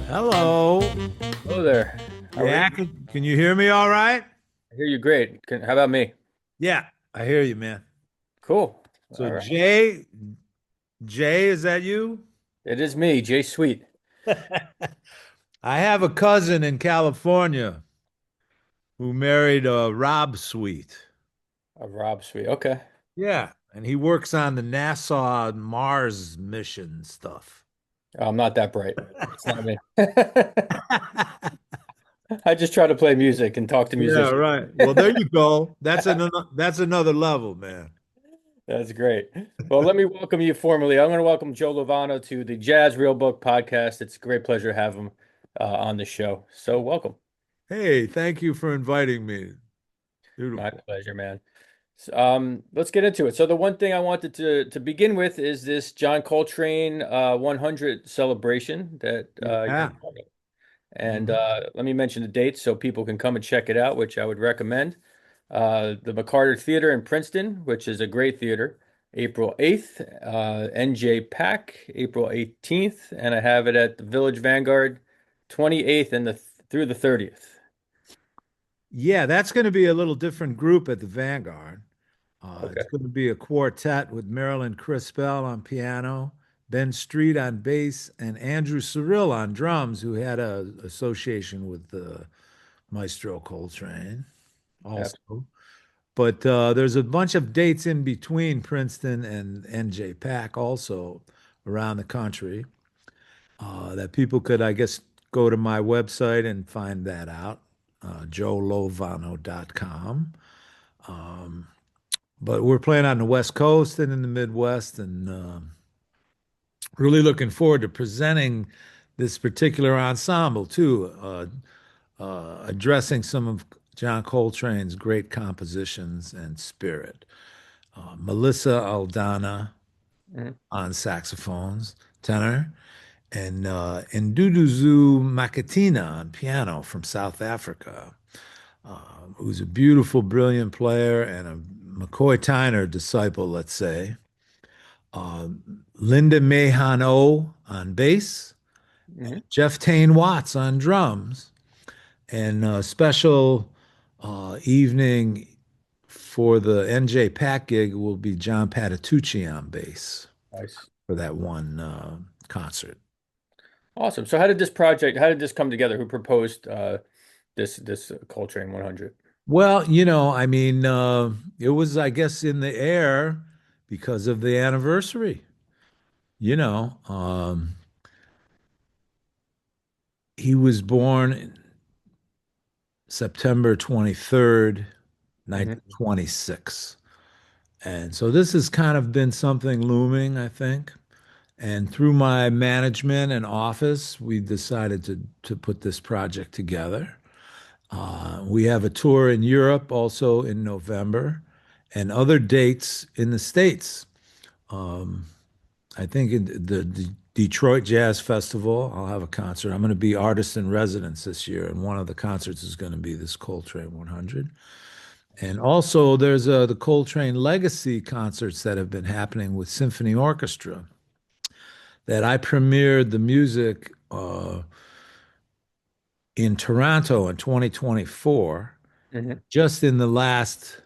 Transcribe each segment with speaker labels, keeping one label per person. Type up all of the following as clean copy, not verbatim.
Speaker 1: Hello.
Speaker 2: Hello there. How are
Speaker 1: Yeah,
Speaker 2: you?
Speaker 1: can you hear me all right?
Speaker 2: I hear you great. How about me?
Speaker 1: Yeah, I hear you, man.
Speaker 2: Cool.
Speaker 1: So
Speaker 2: All right.
Speaker 1: Jay, is that you?
Speaker 2: It is me, Jay Sweet.
Speaker 1: I have a cousin in California who married Rob Sweet.
Speaker 2: Rob Sweet. Okay.
Speaker 1: Yeah, and he works on the NASA Mars mission stuff.
Speaker 2: I'm not that bright. It's not me. I just try to play music and talk to
Speaker 1: Yeah,
Speaker 2: musicians.
Speaker 1: right. Well, there you go. That's another level, man.
Speaker 2: That's great. Well, let me welcome you formally. I'm going to welcome Joe Lovano to the Jazz Real Book podcast. It's a great pleasure to have him on the show. So, welcome.
Speaker 1: Hey, thank you for inviting me.
Speaker 2: My
Speaker 1: Beautiful.
Speaker 2: pleasure, man. Let's get into it. So the one thing I wanted to begin with is this John Coltrane 100 celebration that you're
Speaker 1: Yeah.
Speaker 2: part of. And
Speaker 1: Mhm.
Speaker 2: let me mention the dates so people can come and check it out, which I would recommend. The McCarter Theater in Princeton, which is a great theater, April 8th. NJ Pack, April 18th. And I have it at the Village Vanguard, 28th and through the 30th.
Speaker 1: Yeah, that's going to be a little different group at the Vanguard.
Speaker 2: Okay.
Speaker 1: It's going to be a quartet with Marilyn Crispell on piano, Ben Street on bass, and Andrew Cyril on drums, who had a association with Maestro Coltrane also. But there's a bunch of dates in between Princeton and NJ Pack also around the country that people could, I guess, go to my website and find that out, joelovano.com. But we're playing on the West Coast and in the Midwest, and really looking forward to presenting this particular ensemble too, addressing some of John Coltrane's great compositions and spirit. Melissa Aldana
Speaker 2: Mhm.
Speaker 1: on saxophones, tenor, and Nduduzu Makatina on piano from South Africa, who's a beautiful, brilliant player and a McCoy Tyner disciple, let's say. Linda Mahan O on bass,
Speaker 2: Mhm.
Speaker 1: Jeff Tane Watts on drums, and a special evening for the NJ Pack gig will be John Patitucci on bass
Speaker 2: Nice.
Speaker 1: for that one concert.
Speaker 2: Awesome. So how did this come together? Who proposed this Coltrane 100?
Speaker 1: Well, I mean, it was, I guess, in the air because of the anniversary. You know, he was born September 23rd,
Speaker 2: Hmm.
Speaker 1: 1926. And so this has kind of been something looming, I think. And through my management and office, we decided to put this project together. We have a tour in Europe also in November and other dates in the States. I think in the Detroit Jazz Festival, I'll have a concert. I'm going to be artist in residence this year, and one of the concerts is going to be this Coltrane 100. And also, there's the Coltrane Legacy concerts that have been happening with symphony orchestra that I premiered the music in Toronto in 2024.
Speaker 2: Hmm.
Speaker 1: Just in the last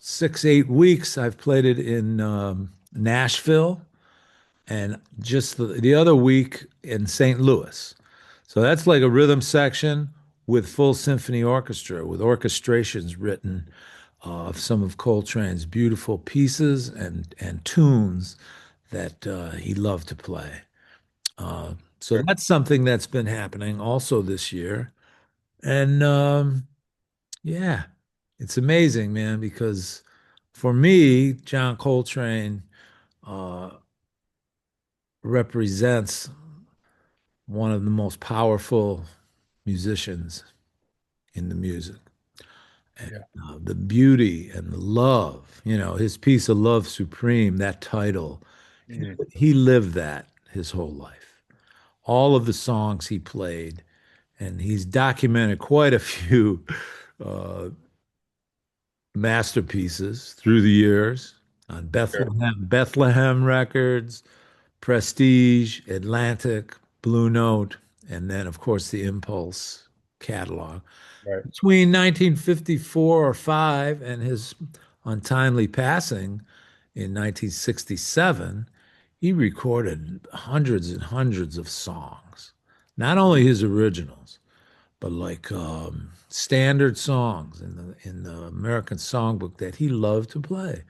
Speaker 1: 6, 8 weeks, I've played it in Nashville and just the other week in St. Louis. So that's like a rhythm section with full symphony orchestra, with orchestrations written of some of Coltrane's beautiful pieces and tunes that he loved to play. So
Speaker 2: Sure.
Speaker 1: that's something that's been happening also this year. And yeah, it's amazing, man, because for me, John Coltrane uh, represents one of the most powerful musicians in the music. And
Speaker 2: Yeah.
Speaker 1: the beauty and the love, his piece of Love Supreme, that title,
Speaker 2: Hmm.
Speaker 1: he lived that his whole life. All of the songs he played, and he's documented quite a few uh, masterpieces through the years on
Speaker 2: Sure.
Speaker 1: Bethlehem Records, Prestige, Atlantic, Blue Note, and then, of course, the Impulse catalog.
Speaker 2: Right.
Speaker 1: Between 1954 or 5 and his untimely passing in 1967, he recorded hundreds and hundreds of songs. Not only his originals, but like standard songs in the American Songbook that he loved to play.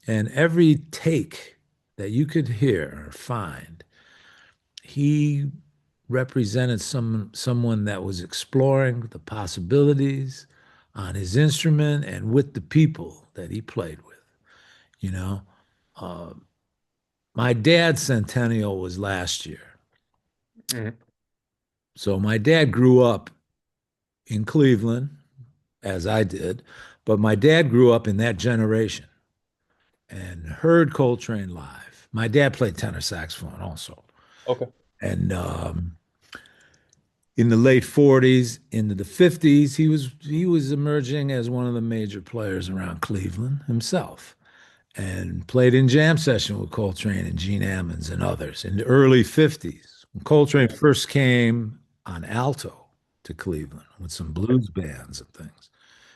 Speaker 1: And every take that you could hear or find, he represented someone that was exploring the possibilities on his instrument and with the people that he played with. You know, uh, my dad's centennial was last year,
Speaker 2: Mhm.
Speaker 1: so my dad grew up in Cleveland, as I did, but my dad grew up in that generation and heard Coltrane live. My dad played tenor saxophone also,
Speaker 2: Okay.
Speaker 1: and in the late 40s, into the 50s, he was emerging as one of the major players around Cleveland himself, and played in jam session with Coltrane and Gene Ammons and others in the early 50s. When Coltrane
Speaker 2: Mhm.
Speaker 1: first came on alto to Cleveland with some
Speaker 2: Okay.
Speaker 1: blues bands and things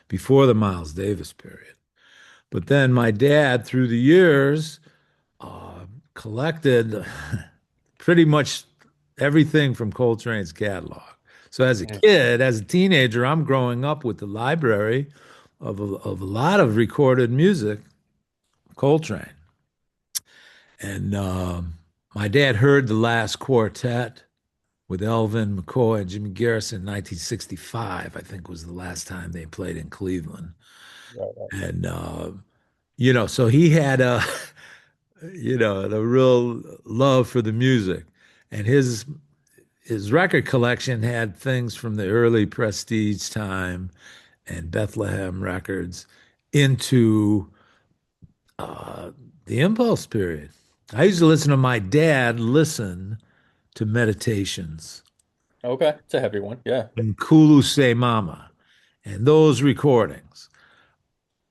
Speaker 1: before the Miles Davis period. But then my dad, through the years, uh, collected pretty much everything from Coltrane's catalog. So as a
Speaker 2: Mhm.
Speaker 1: kid, as a teenager, I'm growing up with the library of a lot of recorded music, Coltrane. And my dad heard the last quartet with Elvin McCoy and Jimmy Garrison in 1965, I think was the last time they played in Cleveland.
Speaker 2: Right, right.
Speaker 1: And, so he had the real love for the music. And his record collection had things from the early Prestige time and Bethlehem Records into uh, the Impulse period. I used to listen to my dad listen to Meditations
Speaker 2: Okay. It's a heavy one. Yeah.
Speaker 1: and Kulu Se Mama and those recordings.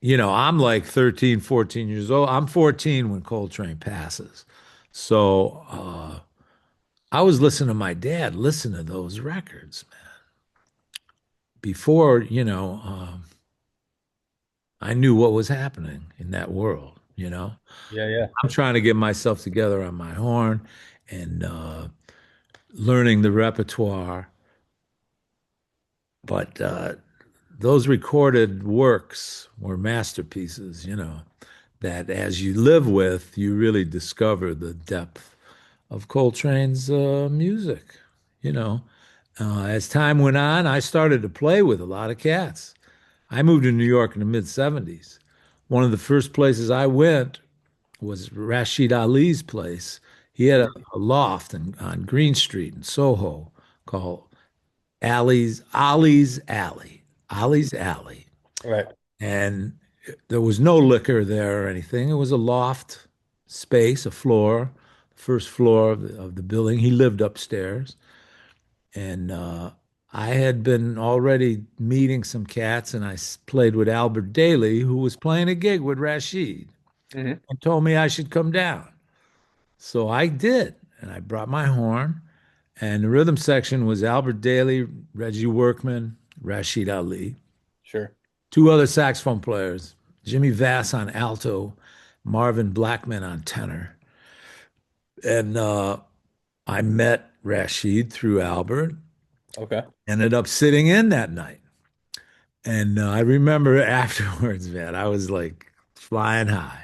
Speaker 1: I'm like 13, 14 years old. I'm 14 when Coltrane passes. So I was listening to my dad listen to those records, man, before, I knew what was happening in that world,
Speaker 2: Yeah, yeah.
Speaker 1: I'm trying to get myself together on my horn and learning the repertoire. But those recorded works were masterpieces, that as you live with, you really discover the depth of Coltrane's music. You know, as time went on, I started to play with a lot of cats. I moved to New York in the mid 70s. One of the first places I went was Rashid Ali's place. He had
Speaker 2: Mhm.
Speaker 1: a loft on Green Street in Soho called Ali's Alley. Ali's Alley.
Speaker 2: Right.
Speaker 1: And there was no liquor there or anything. It was a loft space, a floor, first floor of the building. He lived upstairs. And I had been already meeting some cats, and I played with Albert Daly, who was playing a gig with Rashid,
Speaker 2: Hmm.
Speaker 1: and told me I should come down. So I did, and I brought my horn. And the rhythm section was Albert Daly, Reggie Workman, Rashid Ali,
Speaker 2: Sure.
Speaker 1: two other saxophone players, Jimmy Vass on alto, Marvin Blackman on tenor. And I met Rashid through Albert,
Speaker 2: Okay.
Speaker 1: ended up sitting in that night. And I remember afterwards, man, I was like flying high.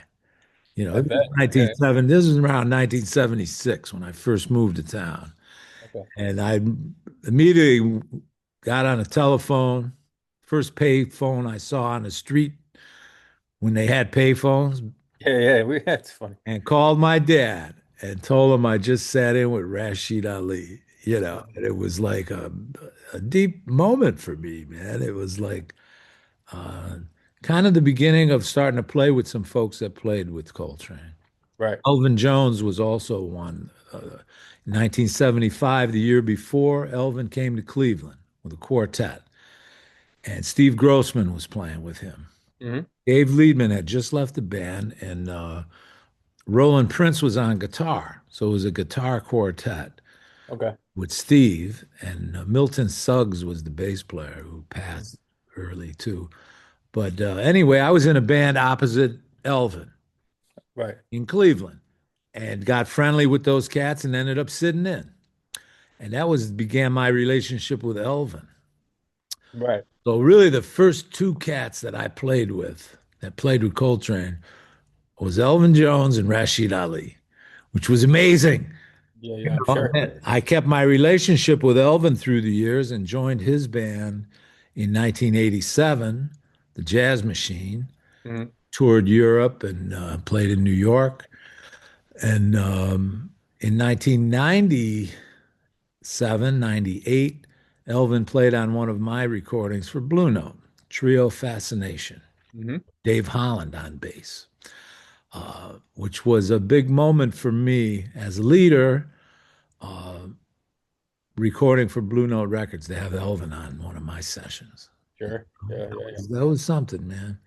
Speaker 2: I
Speaker 1: This was
Speaker 2: bet. Yeah.
Speaker 1: 1970, this was around 1976 when I first moved to town.
Speaker 2: Okay.
Speaker 1: And I immediately got on a telephone, first pay phone I saw on the street when they had pay phones,
Speaker 2: Yeah, yeah. That's funny.
Speaker 1: and called my dad and told him I just sat in with Rashid Ali, and it was like a deep moment for me, man. It was like uh, kind of the beginning of starting to play with some folks that played with Coltrane.
Speaker 2: Right.
Speaker 1: Elvin Jones was also one. In 1975, the year before, Elvin came to Cleveland with a quartet, and Steve Grossman was playing with him.
Speaker 2: Hmm.
Speaker 1: Dave Liebman had just left the band, and Roland Prince was on guitar. So it was a guitar quartet
Speaker 2: Okay.
Speaker 1: with Steve, and Milton Suggs was the bass player who
Speaker 2: Mhm.
Speaker 1: passed early too. But anyway, I was in a band opposite Elvin
Speaker 2: Right.
Speaker 1: in Cleveland and got friendly with those cats and ended up sitting in. And that was began my relationship with Elvin.
Speaker 2: Right.
Speaker 1: So really the first two cats that I played with, that played with Coltrane, was Elvin Jones and Rashid Ali, which was amazing.
Speaker 2: Yeah. Yeah. I'm sure.
Speaker 1: I kept my relationship with Elvin through the years and joined his band in 1987, the Jazz Machine,
Speaker 2: Hmm.
Speaker 1: toured Europe and played in New York. And in 1997, 98, Elvin played on one of my recordings for Blue Note, Trio Fascination,
Speaker 2: Hmm.
Speaker 1: Dave Holland on bass, which was a big moment for me as a leader recording for Blue Note Records. They have Elvin on one of my sessions.
Speaker 2: Sure. Yeah. Yeah. Yeah.
Speaker 1: That was something, man.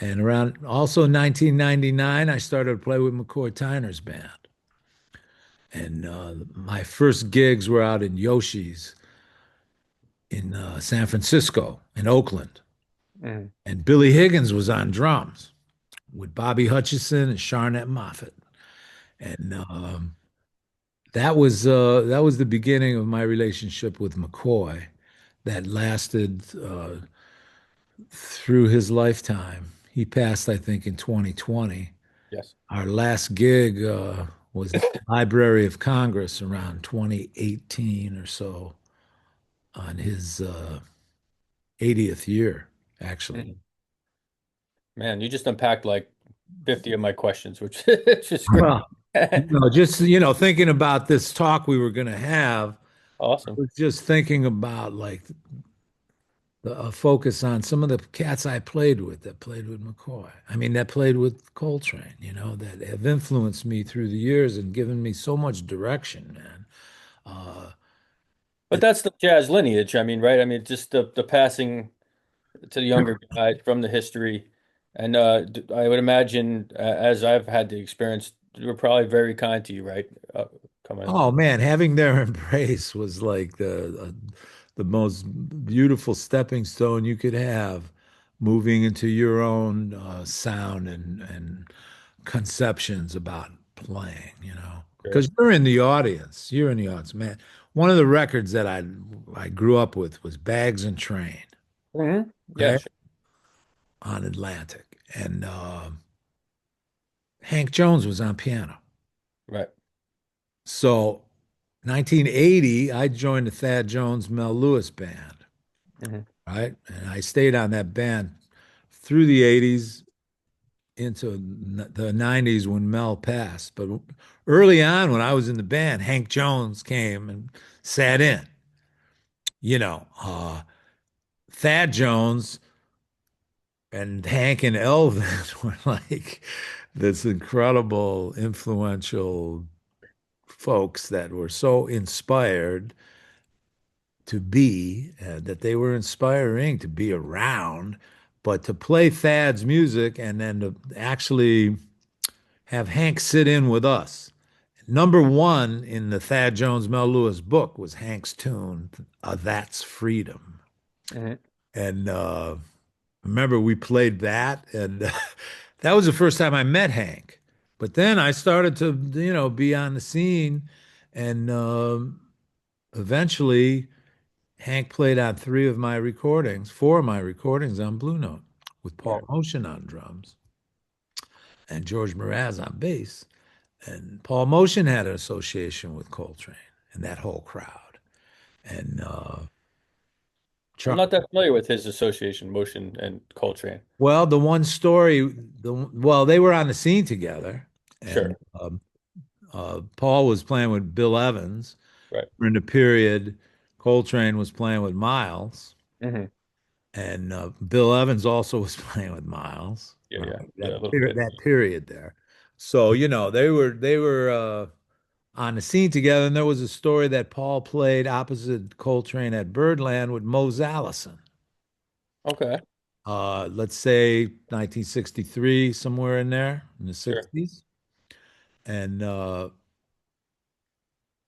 Speaker 1: And around also 1999, I started to play with McCoy Tyner's band. And my first gigs were out in Yoshi's in San Francisco, in Oakland.
Speaker 2: Hmm.
Speaker 1: And Billy Higgins was on drums with Bobby Hutchison and Sharnette Moffett. And that was the beginning of my relationship with McCoy that lasted through his lifetime. He passed, I think, in 2020.
Speaker 2: Yes.
Speaker 1: Our last gig was at the Library of Congress around 2018 or so on his 80th year, actually.
Speaker 2: Mhm. Man, you just unpacked like 50 of my questions, which is just great.
Speaker 1: Well, just thinking about this talk we were going to have, I
Speaker 2: Awesome.
Speaker 1: was just thinking about like a focus on some of the cats I played with that played with McCoy. I mean, that played with Coltrane, that have influenced me through the years and given me so much direction, man. Uh,
Speaker 2: But that's the jazz lineage. I mean, right? I mean, just the passing to the younger guys from the history. And I would imagine, as I've had the experience, they were probably very kind to you, right? Coming up.
Speaker 1: Oh man, having their embrace was like the most beautiful stepping stone you could have, moving into your own sound and conceptions about playing,
Speaker 2: Sure.
Speaker 1: because you're in the audience. You're in the audience, man. One of the records that I grew up with was Bags and Train,
Speaker 2: Hmm. Yeah,
Speaker 1: okay,
Speaker 2: sure.
Speaker 1: on Atlantic, and Hank Jones was on piano.
Speaker 2: Right.
Speaker 1: So 1980, I joined the Thad Jones Mel Lewis band,
Speaker 2: Hmm.
Speaker 1: right? And I stayed on that band through the 80s into the 90s when Mel passed. But early on, when I was in the band, Hank Jones came and sat in. You know, uh, Thad Jones and Hank and Elvin were like this incredible, influential folks that were so inspired to be, that they were inspiring to be around, but to play Thad's music and then to actually have Hank sit in with us. Number one in the Thad Jones Mel Lewis book was Hank's tune, That's Freedom.
Speaker 2: Hmm.
Speaker 1: And remember, we played that, and that was the first time I met Hank. But then I started to, be on the scene, and eventually Hank played on four of my recordings on Blue Note with Paul
Speaker 2: Right.
Speaker 1: Motion on drums and George Mraz on bass. And Paul Motion had an association with Coltrane and that whole crowd. And
Speaker 2: I'm
Speaker 1: Chuck,
Speaker 2: not that familiar with his association, Motion and Coltrane.
Speaker 1: well, the one story, well, they were on the scene together, and
Speaker 2: Sure.
Speaker 1: Paul was playing with Bill Evans.
Speaker 2: Right.
Speaker 1: In the period, Coltrane was playing with Miles.
Speaker 2: Hmm.
Speaker 1: And Bill Evans also was playing with Miles,
Speaker 2: Yeah.
Speaker 1: right?
Speaker 2: Yeah. Yeah. A little bit.
Speaker 1: That period there. So, they were on the scene together, and there was a story that Paul played opposite Coltrane at Birdland with Mose Allison.
Speaker 2: Okay.
Speaker 1: let's say 1963, somewhere in there in the
Speaker 2: Sure.
Speaker 1: 60s. And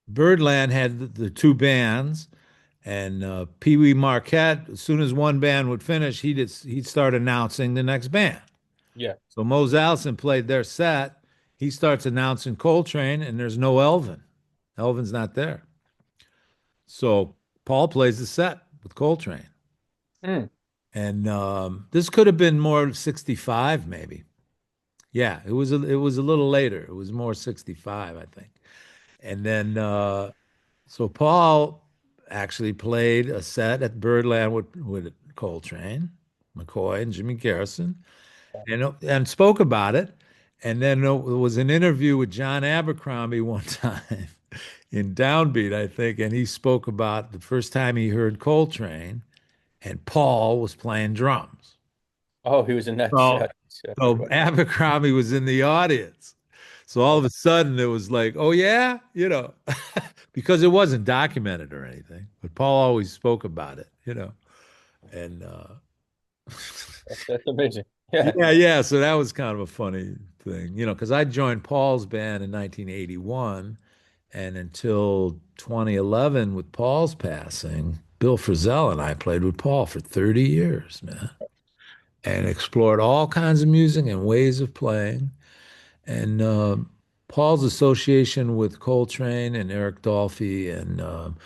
Speaker 1: Birdland had the two bands, and Pee Wee Marquette, as soon as one band would finish, he'd start announcing the next band.
Speaker 2: Yeah.
Speaker 1: So Mose Allison played their set. He starts announcing Coltrane, and there's no Elvin. Elvin's not there. So Paul plays the set with Coltrane.
Speaker 2: Mm.
Speaker 1: And this could have been more 65, maybe. Yeah, it was a little later. It was more 65, I think. And then so Paul actually played a set at Birdland with Coltrane, McCoy, and Jimmy Garrison, and spoke about it. And then there was an interview with John Abercrombie one time in Downbeat, I think, and he spoke about the first time he heard Coltrane, and Paul was playing drums.
Speaker 2: Oh, he was in that
Speaker 1: So,
Speaker 2: set. So,
Speaker 1: so Abercrombie was in the audience. So all of a sudden it was like, oh yeah, because it wasn't documented or anything, but Paul always spoke about it, and
Speaker 2: that's amazing. Yeah.
Speaker 1: yeah, yeah. So that was kind of a funny thing, because I joined Paul's band in 1981, and until 2011, with Paul's passing, Bill Frisell and I played with Paul for 30 years, man, and explored all kinds of music and ways of playing. And Paul's association with Coltrane and Eric Dolphy and, of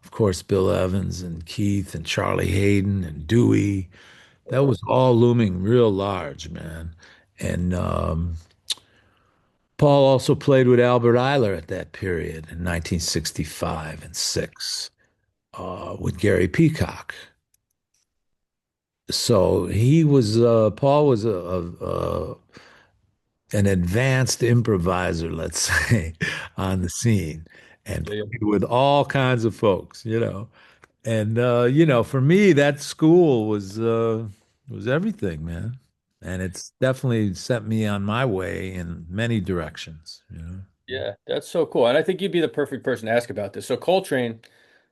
Speaker 1: course, Bill Evans and Keith and Charlie Hayden and Dewey, that was all looming real large, man. And Paul also played with Albert Eiler at that period in 1965 and 6 with Gary Peacock. So Paul was an advanced improviser, let's say, on the scene and
Speaker 2: Yeah.
Speaker 1: played with all kinds of folks, And for me, that school was everything, man. And it's definitely set me on my way in many directions.
Speaker 2: Yeah, that's so cool. And I think you'd be the perfect person to ask about this. So Coltrane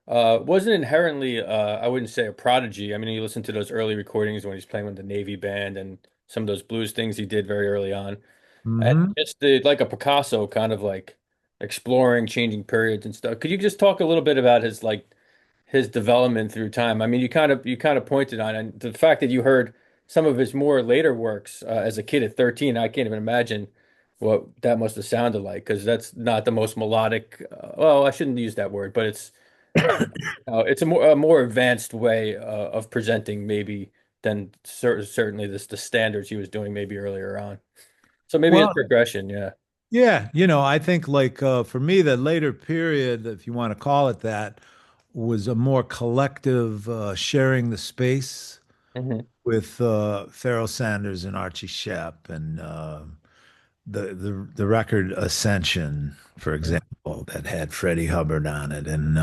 Speaker 2: wasn't inherently I wouldn't say a prodigy. I mean, you listen to those early recordings when he's playing with the Navy band and some of those blues things he did very early on. And
Speaker 1: Hmm.
Speaker 2: it's like a Picasso kind of like exploring changing periods and stuff. Could you just talk a little bit about his development through time? I mean, you kind of pointed on and the fact that you heard some of his more later works as a kid at 13. I can't even imagine what that must have sounded like because that's not the most melodic. Well, I shouldn't use that word, but it's a more advanced way of presenting maybe than certainly the standards he was doing maybe earlier on. So maybe it's
Speaker 1: Well,
Speaker 2: progression, yeah.
Speaker 1: yeah, I think like for me, the later period, if you want to call it that, was a more collective sharing the space
Speaker 2: Hmm.
Speaker 1: with Pharoah Sanders and Archie Shepp and the record Ascension, for example, that had Freddie Hubbard on it, and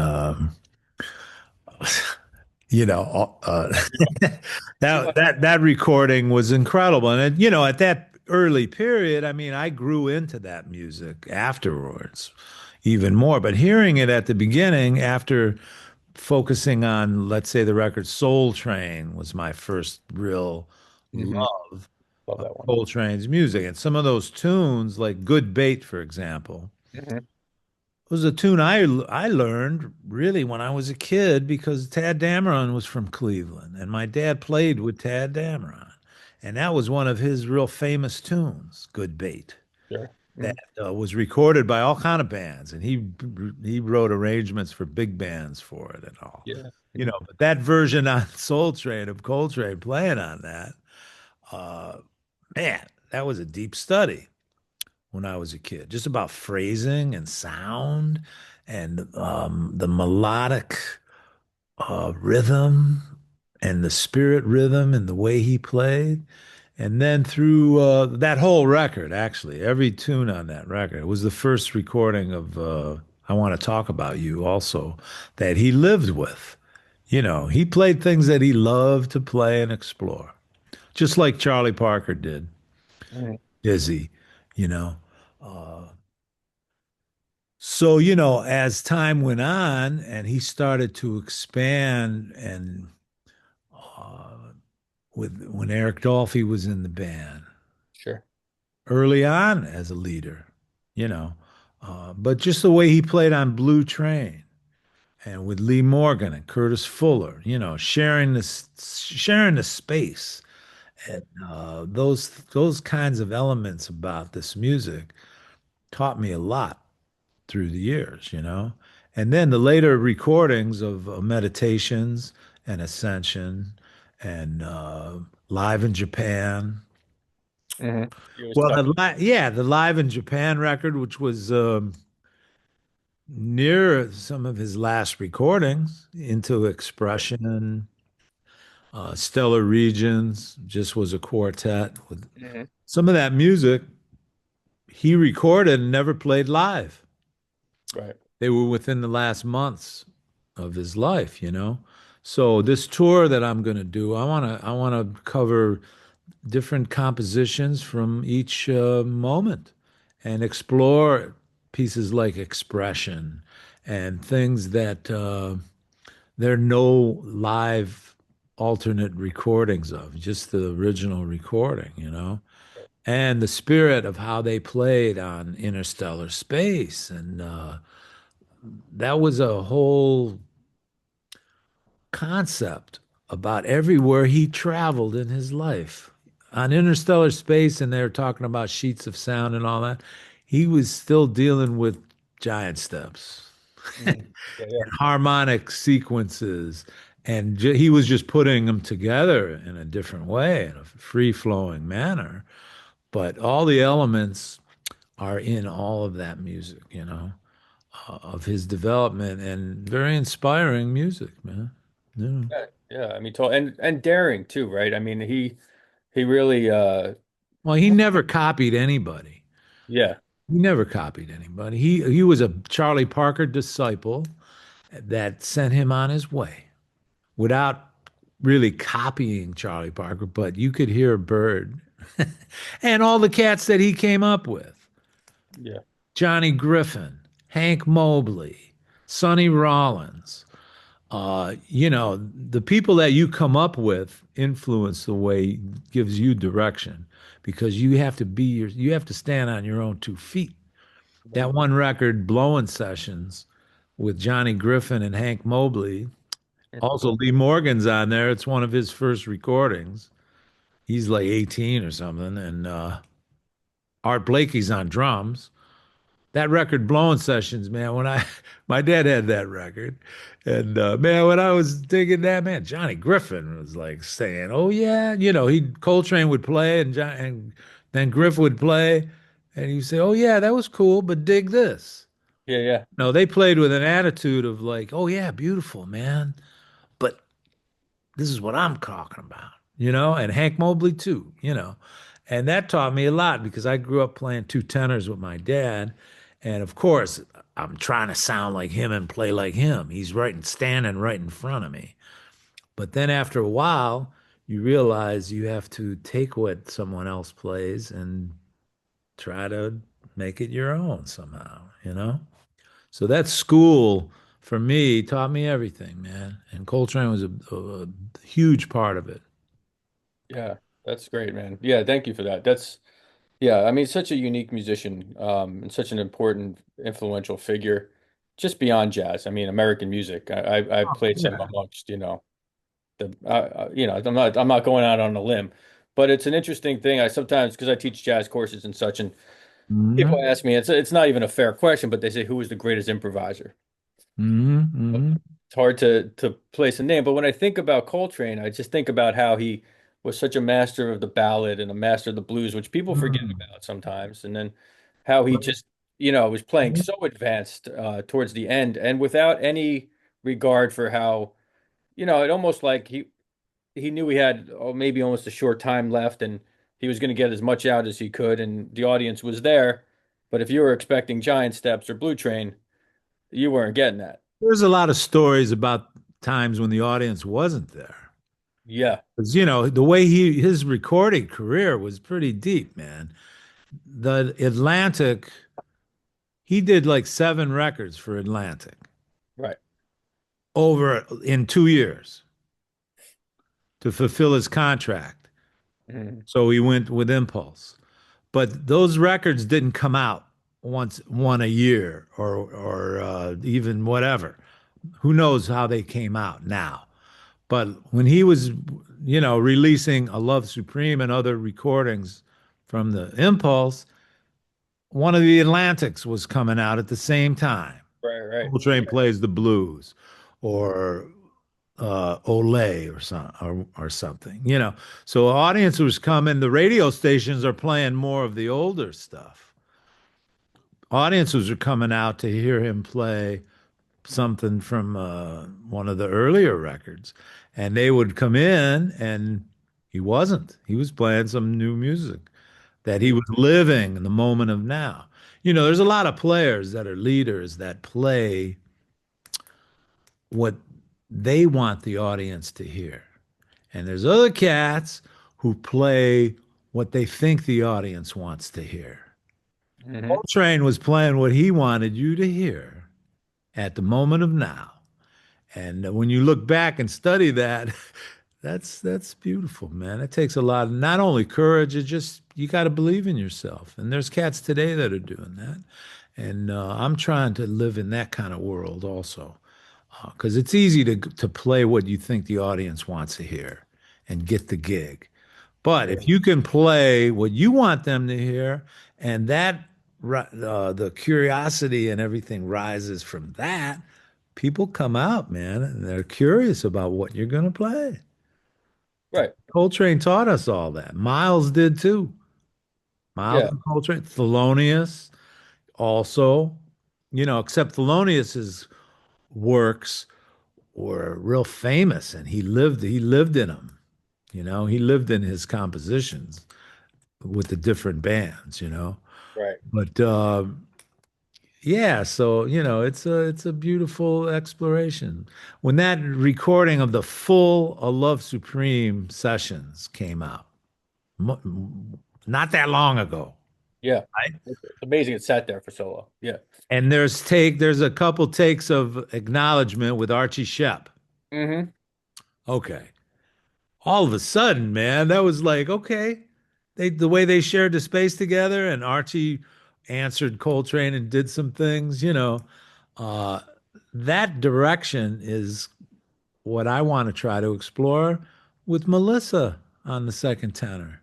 Speaker 1: you know, uh, that recording was incredible. And at that early period, I mean, I grew into that music afterwards, even more. But hearing it at the beginning, after focusing on, let's say, the record Soul Train was my first real
Speaker 2: Hmm.
Speaker 1: love
Speaker 2: Love
Speaker 1: of
Speaker 2: that one.
Speaker 1: Coltrane's music. And some of those tunes, like Good Bait, for example,
Speaker 2: Hmm.
Speaker 1: was a tune I learned really when I was a kid because Tad Dameron was from Cleveland, and my dad played with Tad Dameron. And that was one of his real famous tunes, Good Bait,
Speaker 2: Sure.
Speaker 1: that
Speaker 2: Mhm.
Speaker 1: was recorded by all kind of bands, and he wrote arrangements for big bands for it and all.
Speaker 2: Yeah.
Speaker 1: You
Speaker 2: Mhm.
Speaker 1: know, but that version on Soul Train of Coltrane playing on that, uh, man, that was a deep study when I was a kid, just about phrasing and sound and the melodic rhythm and the spirit rhythm and the way he played. And then through that whole record, actually, every tune on that record, it was the first recording of I Want to Talk About You also that he lived with. He played things that he loved to play and explore, just like Charlie Parker did,
Speaker 2: Mhm.
Speaker 1: Dizzy, you know. So, as time went on and he started to expand and uh, with when Eric Dolphy was in the band,
Speaker 2: Sure.
Speaker 1: early on as a leader, you know. But just the way he played on Blue Train and with Lee Morgan and Curtis Fuller, sharing the space and those kinds of elements about this music taught me a lot through the years. And then the later recordings of Meditations and Ascension and Live in Japan.
Speaker 2: Hmm. He was
Speaker 1: Well,
Speaker 2: tough.
Speaker 1: the Live in Japan record, which was near some of his last recordings, Into Expression, Stellar Regions, just was a quartet with
Speaker 2: Hmm.
Speaker 1: some of that music he recorded and never played live.
Speaker 2: Right.
Speaker 1: They were within the last months of his life. So this tour that I'm going to do, I want to cover different compositions from each moment and explore pieces like expression and things that there are no live alternate recordings of, just the original recording. And the spirit of how they played on Interstellar Space. And that was a whole concept about everywhere he traveled in his life. On Interstellar Space, and they were talking about sheets of sound and all that, he was still dealing with giant steps
Speaker 2: Hmm. Yeah, yeah.
Speaker 1: and harmonic sequences. And he was just putting them together in a different way, in a free flowing manner. But all the elements are in all of that music, of his development and very inspiring music, man. Yeah.
Speaker 2: Yeah, yeah. I mean, and daring too, right? I mean, he really,
Speaker 1: Well, he never copied anybody.
Speaker 2: yeah,
Speaker 1: He never copied anybody. He was a Charlie Parker disciple that sent him on his way without really copying Charlie Parker, but you could hear Bird and all the cats that he came up with.
Speaker 2: yeah,
Speaker 1: Johnny Griffin, Hank Mobley, Sonny Rollins. The people that you come up with influence the way gives you direction because you have to stand on your own 2 feet.
Speaker 2: right.
Speaker 1: That one record, Blowing Sessions, with Johnny Griffin and Hank Mobley,
Speaker 2: It's
Speaker 1: also
Speaker 2: cool.
Speaker 1: Lee Morgan's on there. It's one of his first recordings. He's like 18 or something, and Art Blakey's on drums. That record, Blowing Sessions, man, my dad had that record. And man, when I was digging that, man, Johnny Griffin was like saying, "Oh yeah," Coltrane would play and then Griff would play, and he'd say, "Oh yeah, that was cool, but dig this."
Speaker 2: Yeah, yeah,
Speaker 1: No, they played with an attitude of like, "Oh yeah, beautiful, man, but this is what I'm talking about," and Hank Mobley too. And that taught me a lot because I grew up playing two tenors with my dad. And of course, I'm trying to sound like him and play like him. He's standing right in front of me. But then after a while, you realize you have to take what someone else plays and try to make it your own somehow. So that school for me taught me everything, man. And Coltrane was a huge part of it.
Speaker 2: yeah. That's great, man. Yeah, thank you for that. Yeah. I mean, such a unique musician, and such an important, influential figure, just beyond jazz. I mean, American music. I
Speaker 1: Oh,
Speaker 2: played some
Speaker 1: yeah.
Speaker 2: amongst, I'm not going out on a limb, but it's an interesting thing. I sometimes, because I teach jazz courses and such, and people
Speaker 1: Hmm.
Speaker 2: ask me, it's not even a fair question, but they say, who is the greatest improviser?
Speaker 1: Hmm. Hmm.
Speaker 2: It's hard to place a name, but when I think about Coltrane, I just think about how he was such a master of the ballad and a master of the blues, which people forget about sometimes, and then how he just, was playing so advanced towards the end, and without any regard for how, it almost like he knew he had maybe almost a short time left, and he was going to get as much out as he could, and the audience was there. But if you were expecting Giant Steps or Blue Train, you weren't getting that.
Speaker 1: There's a lot of stories about times when the audience wasn't there.
Speaker 2: Yeah,
Speaker 1: Because, the way his recording career was pretty deep, man. The Atlantic, he did like 7 records for Atlantic
Speaker 2: right.
Speaker 1: over in 2 years. to fulfill his contract.
Speaker 2: Mhm.
Speaker 1: So he went with Impulse. But those records didn't come out one a year or even whatever. Who knows how they came out now? But when he was, releasing A Love Supreme and other recordings from the Impulse, one of the Atlantics was coming out at the same time.
Speaker 2: Right, right.
Speaker 1: Coltrane plays the blues, or Olay or something, So audience was coming. The radio stations are playing more of the older stuff. Audiences are coming out to hear him play something from one of the earlier records, and they would come in, and he wasn't. He was playing some new music that he
Speaker 2: Mhm.
Speaker 1: was living in the moment of now. There's a lot of players that are leaders that play what they want the audience to hear. And there's other cats who play what they think the audience wants to hear.
Speaker 2: Mhm.
Speaker 1: Coltrane was playing what he wanted you to hear at the moment of now. And when you look back and study that, that's beautiful, man. It takes a lot of not only courage, it just you got to believe in yourself. And there's cats today that are doing that. And I'm trying to live in that kind of world also, because it's easy to play what you think the audience wants to hear and get the gig. But if
Speaker 2: Sure.
Speaker 1: you can play what you want them to hear, and the curiosity and everything rises from that, people come out, man, and they're curious about what you're going to play.
Speaker 2: Right.
Speaker 1: Coltrane taught us all that. Miles did too. Miles
Speaker 2: Yeah.
Speaker 1: and Coltrane, Thelonious also, except Thelonious's works were real famous, and he lived in them. He lived in his compositions with the different bands.
Speaker 2: Right.
Speaker 1: But yeah, so it's a beautiful exploration. When that recording of the full A Love Supreme sessions came out, not that long ago,
Speaker 2: Yeah.
Speaker 1: right?
Speaker 2: It's amazing it sat there for so long. Yeah.
Speaker 1: And there's a couple takes of acknowledgement with Archie Shepp.
Speaker 2: Hmm.
Speaker 1: Okay. All of a sudden, man, that was like, okay. The way they shared the space together, and Archie answered Coltrane and did some things. Uh, that direction is what I want to try to explore with Melissa on the second tenor.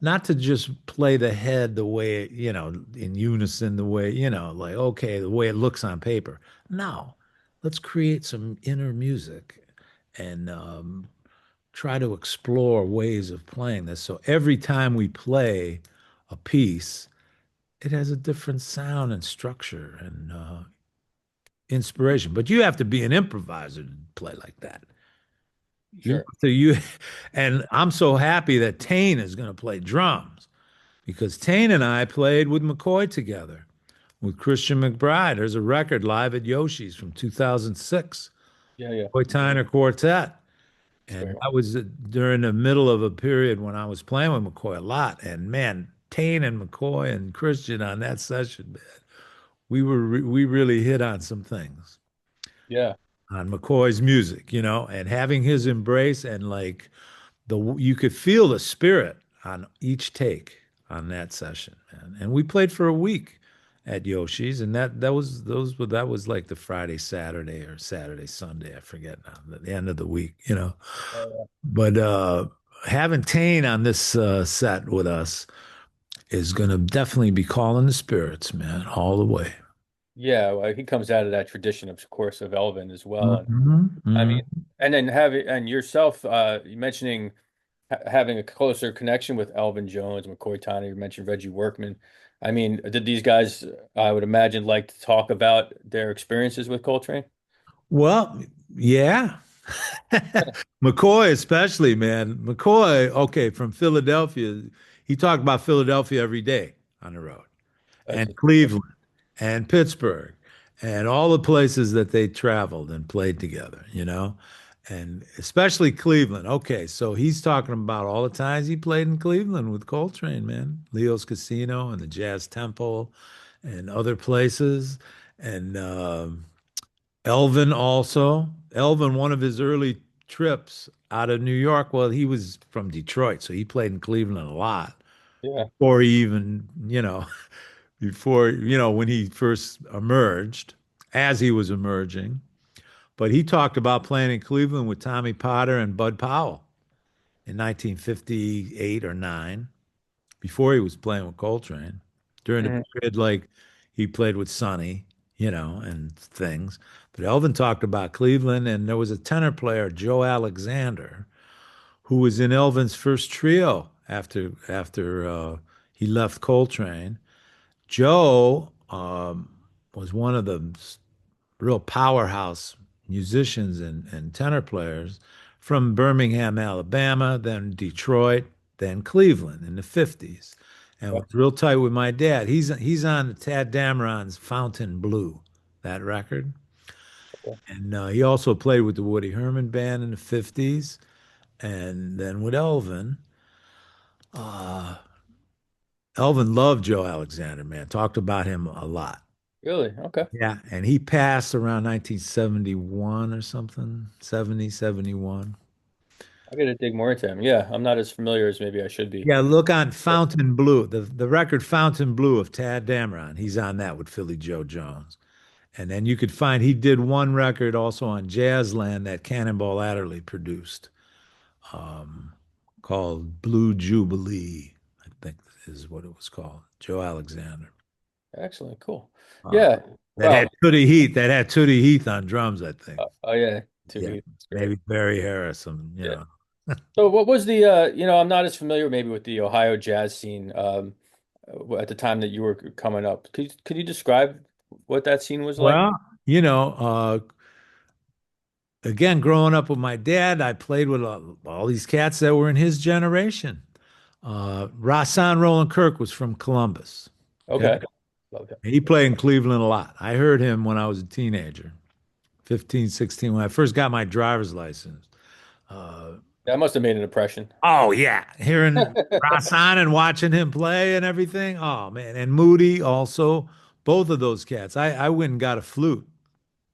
Speaker 1: Not to just play the head the way, in unison, the way, like, okay, the way it looks on paper. No, let's create some inner music and try to explore ways of playing this. So every time we play a piece, it has a different sound and structure and inspiration. But you have to be an improviser to play like that.
Speaker 2: Sure.
Speaker 1: And I'm so happy that Tane is going to play drums because Tane and I played with McCoy together with Christian McBride. There's a record live at Yoshi's from 2006,
Speaker 2: Yeah. Yeah.
Speaker 1: McCoy Tyner Quartet.
Speaker 2: It's very
Speaker 1: And
Speaker 2: nice.
Speaker 1: that was during the middle of a period when I was playing with McCoy a lot. And man, Tane and McCoy and Christian on that session, man, we really hit on some things
Speaker 2: Yeah.
Speaker 1: on McCoy's music, and having his embrace and like you could feel the spirit on each take on that session, man. And we played for a week at Yoshi's, and that was like the Friday, Saturday, or Saturday, Sunday, I forget now, the end of the week.
Speaker 2: Uh,
Speaker 1: But having Tane on this set with us is going to definitely be calling the spirits, man, all the way.
Speaker 2: yeah. Well, he comes out of that tradition, of course, of Elvin as well. And
Speaker 1: Hmm.
Speaker 2: I
Speaker 1: Hmm.
Speaker 2: mean, and then and yourself, you mentioning having a closer connection with Elvin Jones, McCoy Tyner, you mentioned Reggie Workman. I mean, did these guys, I would imagine, like to talk about their experiences with Coltrane?
Speaker 1: Well, yeah. McCoy, especially, man. McCoy, okay, from Philadelphia, he talked about Philadelphia every day on the road,
Speaker 2: That's
Speaker 1: and Cleveland, and Pittsburgh, and all the places that they traveled and played together, and especially Cleveland. Okay, so he's talking about all the times he played in Cleveland with Coltrane, man. Leo's Casino and the Jazz Temple and other places. And Elvin also. Elvin, one of his early trips out of New York. Well, he was from Detroit, so he played in Cleveland a lot
Speaker 2: Yeah.
Speaker 1: before he even, before, when he first emerged, as he was emerging. But he talked about playing in Cleveland with Tommy Potter and Bud Powell in 1958 or 9, before he was playing with Coltrane. During the
Speaker 2: Mhm.
Speaker 1: period, like he played with Sonny, and things. But Elvin talked about Cleveland, and there was a tenor player, Joe Alexander, who was in Elvin's first trio after he left Coltrane. Joe was one of the real powerhouse musicians and tenor players from Birmingham, Alabama, then Detroit, then Cleveland in the 50s, and
Speaker 2: Yeah.
Speaker 1: was real tight with my dad. He's on Tad Dameron's Fountain Blue, that record.
Speaker 2: Okay.
Speaker 1: And he also played with the Woody Herman Band in the 50s, and then with Elvin. Uh, Elvin loved Joe Alexander, man. Talked about him a lot.
Speaker 2: Really? Okay.
Speaker 1: Yeah, and he passed around 1971 or something, 70, 71.
Speaker 2: I gotta dig more into him. Yeah, I'm not as familiar as maybe I should be.
Speaker 1: Yeah, look on Fountain Blue, the record Fountain Blue of Tad Dameron. He's on that with Philly Joe Jones. And then you could find he did one record also on Jazzland that Cannonball Adderley produced, um, called Blue Jubilee, I think is what it was called. Joe Alexander.
Speaker 2: Excellent. Cool.
Speaker 1: Uh,
Speaker 2: Yeah.
Speaker 1: that had
Speaker 2: Wow.
Speaker 1: Tootie Heath. That had Tootie Heath on drums, I think.
Speaker 2: Oh yeah. To
Speaker 1: Yeah,
Speaker 2: me, it's great.
Speaker 1: maybe Barry Harrison,
Speaker 2: Yeah. So what was the I'm not as familiar maybe with the Ohio jazz scene at the time that you were coming up. Could you describe what that scene was like?
Speaker 1: Well, you know, uh, again, growing up with my dad, I played with all these cats that were in his generation. Rahsaan Roland Kirk was from Columbus. Okay.
Speaker 2: Okay. Love that.
Speaker 1: He played in Cleveland a lot. I heard him when I was a teenager, 15, 16, when I first got my driver's license. Uh,
Speaker 2: That must have made an impression.
Speaker 1: oh, yeah. Hearing Rahsaan and watching him play and everything. Oh, man. And Moody also, both of those cats. I went and got a flute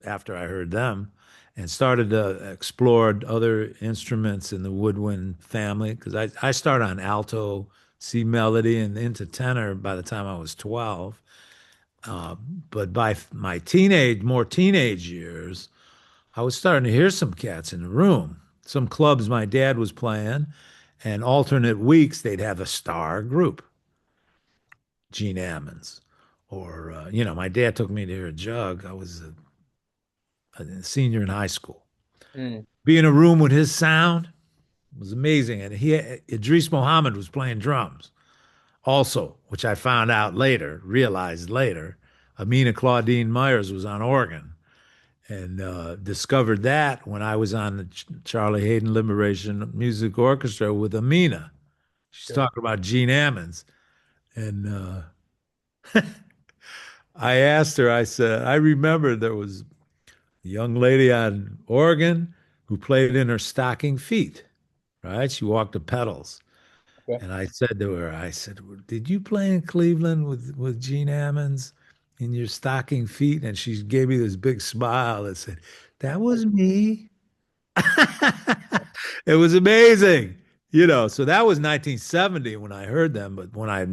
Speaker 1: after I heard them and started to explore other instruments in the woodwind family because I started on alto, C melody, and into tenor by the time I was 12. Uh, but by my more teenage years, I was starting to hear some cats in the room. Some clubs my dad was playing, and alternate weeks they'd have a star group, Gene Ammons. Or, my dad took me to hear a jug. I was a senior in high school.
Speaker 2: Mm,
Speaker 1: Be in a room with his sound was amazing. And Idris Muhammad was playing drums also, which I found out later, realized later. Amina Claudine Myers was on organ and discovered that when I was on the Charlie Hayden Liberation Music Orchestra with Amina. She's
Speaker 2: yeah.
Speaker 1: talking about Gene Ammons. And I asked her, I said, I remember there was a young lady on organ who played in her stocking feet, right? She walked the pedals.
Speaker 2: Okay.
Speaker 1: And I said to her, I said, did you play in Cleveland with Gene Ammons in your stocking feet? And she gave me this big smile and said, that was me. It was amazing. So that was 1970 when I heard them. But when I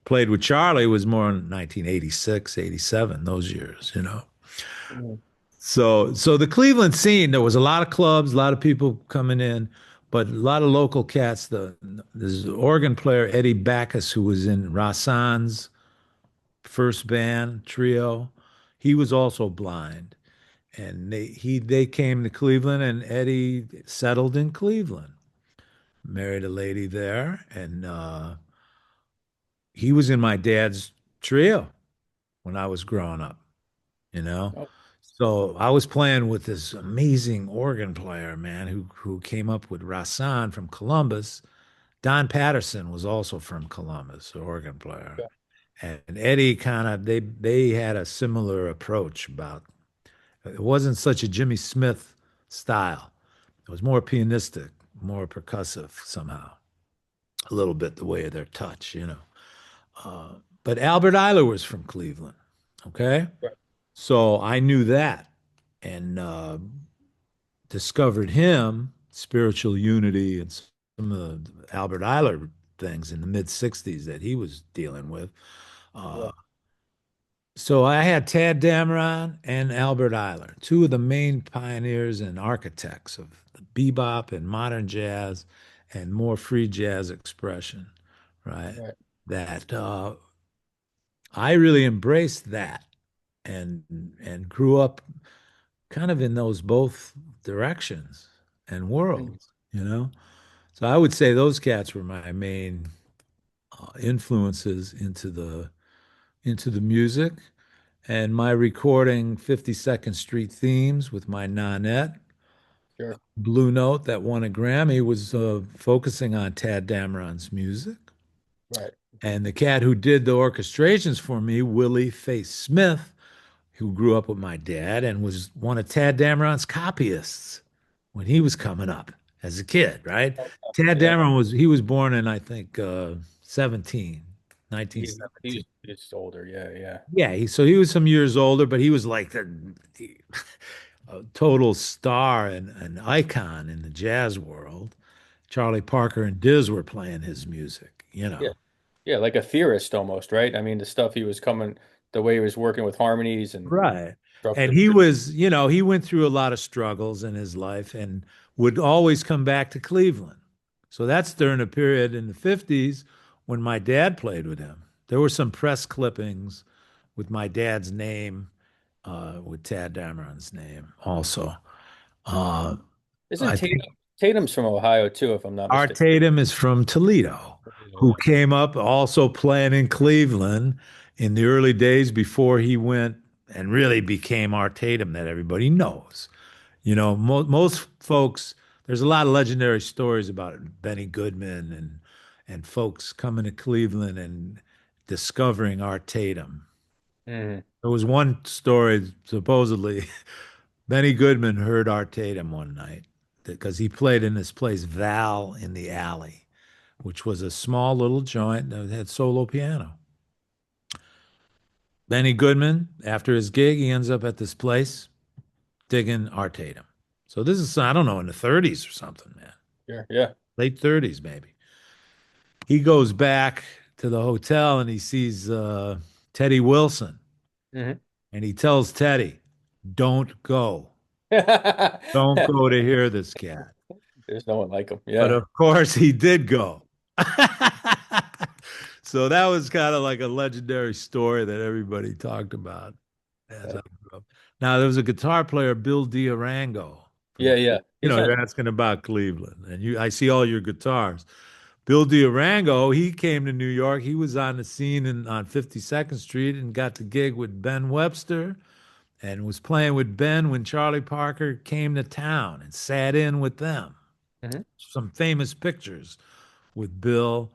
Speaker 1: played with Charlie, it was more in 1986, 87, those years.
Speaker 2: Mm,
Speaker 1: So the Cleveland scene, there was a lot of clubs, a lot of people coming in, but a lot of local cats. There's the organ player Eddie Backus, who was in Rahsaan's first band trio. He was also blind, and they came to Cleveland, and Eddie settled in Cleveland, married a lady there, and he was in my dad's trio when I was growing up. you know.
Speaker 2: oh,
Speaker 1: So I was playing with this amazing organ player, man, who came up with Rahsaan from Columbus. Don Patterson was also from Columbus, an organ player.
Speaker 2: okay.
Speaker 1: And Eddie kind of they had a similar approach about it wasn't such a Jimmy Smith style. It was more pianistic, more percussive somehow. A little bit the way of their touch. Uh, but Albert Eiler was from Cleveland. Okay.
Speaker 2: Right.
Speaker 1: So I knew that. And discovered him, spiritual unity, and some of the Albert Eiler things in the mid 60s that he was dealing with.
Speaker 2: Yeah.
Speaker 1: Uh, so I had Tad Dameron and Albert Eiler, two of the main pioneers and architects of the bebop and modern jazz and more free jazz expression, right?
Speaker 2: Right.
Speaker 1: That I really embraced that and grew up kind of in those both directions and
Speaker 2: Mm.
Speaker 1: worlds, you know? So I would say those cats were my main influences into the music and my recording 52nd Street themes with my nonette.
Speaker 2: Sure.
Speaker 1: Blue Note that won a Grammy was focusing on Tad Dameron's music.
Speaker 2: Right.
Speaker 1: And the cat who did the orchestrations for me, Willie Face Smith, who grew up with my dad and was one of Tad Dameron's copyists when he was coming up as a kid, right? Tad
Speaker 2: Yeah.
Speaker 1: Dameron he was born in, I think, 17,
Speaker 2: He's
Speaker 1: 1917.
Speaker 2: he's older. Yeah. Yeah.
Speaker 1: Yeah, so he was some years older, but he was like a total star and an icon in the jazz world. Charlie Parker and Diz were playing his music, you
Speaker 2: Yeah.
Speaker 1: know.
Speaker 2: Yeah. Like a theorist almost, right? I mean, the stuff he was coming, the way he was working with harmonies and
Speaker 1: Right.
Speaker 2: stuff.
Speaker 1: And he was, he went through a lot of struggles in his life and would always come back to Cleveland. So that's during a period in the 50s when my dad played with him. There were some press clippings with my dad's name, with Tad Dameron's name also. Uh,
Speaker 2: Isn't
Speaker 1: I think
Speaker 2: Tatum's from Ohio too, if I'm not
Speaker 1: Art
Speaker 2: mistaken?
Speaker 1: Tatum is from Toledo, who
Speaker 2: Yeah.
Speaker 1: came up also playing in Cleveland in the early days before he went and really became Art Tatum that everybody knows. Most folks, there's a lot of legendary stories about it. Benny Goodman and folks coming to Cleveland and discovering Art Tatum.
Speaker 2: Mhm.
Speaker 1: There was one story, supposedly, Benny Goodman heard Art Tatum one night because he played in this place, Val in the Alley, which was a small little joint that had solo piano. Benny Goodman, after his gig, he ends up at this place digging Art Tatum. So this is, I don't know, in the 30s or something, man.
Speaker 2: Sure. Yeah.
Speaker 1: Late 30s, maybe. He goes back to the hotel and he sees Teddy Wilson
Speaker 2: Hmm.
Speaker 1: and he tells Teddy, don't go. Don't go to hear this cat.
Speaker 2: There's no one like him.
Speaker 1: But
Speaker 2: Yeah.
Speaker 1: of course, he did go. So that was kind of like a legendary story that everybody talked about as I grew up. Now, there was a guitar player, Bill D'Arango,
Speaker 2: Yeah.
Speaker 1: from,
Speaker 2: Yeah. He's not.
Speaker 1: you're asking about Cleveland, and I see all your guitars. Bill D'Arango, he came to New York. He was on the scene on 52nd Street and got the gig with Ben Webster and was playing with Ben when Charlie Parker came to town and sat in with them.
Speaker 2: Mhm.
Speaker 1: Some famous pictures with Bill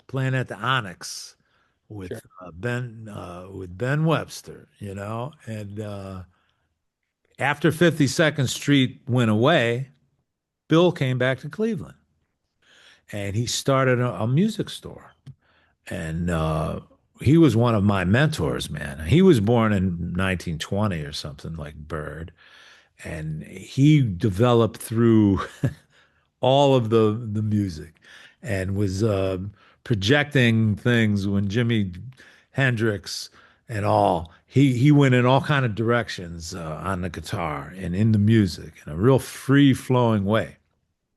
Speaker 1: playing at the Onyx
Speaker 2: Sure.
Speaker 1: with Ben Webster, and after 52nd Street went away, Bill came back to Cleveland and he started a music store. And he was one of my mentors, man. He was born in 1920 or something like Bird, and he developed through all of the music and was projecting things when Jimi Hendrix and all. He went in all kind of directions on the guitar and in the music in a real free flowing way.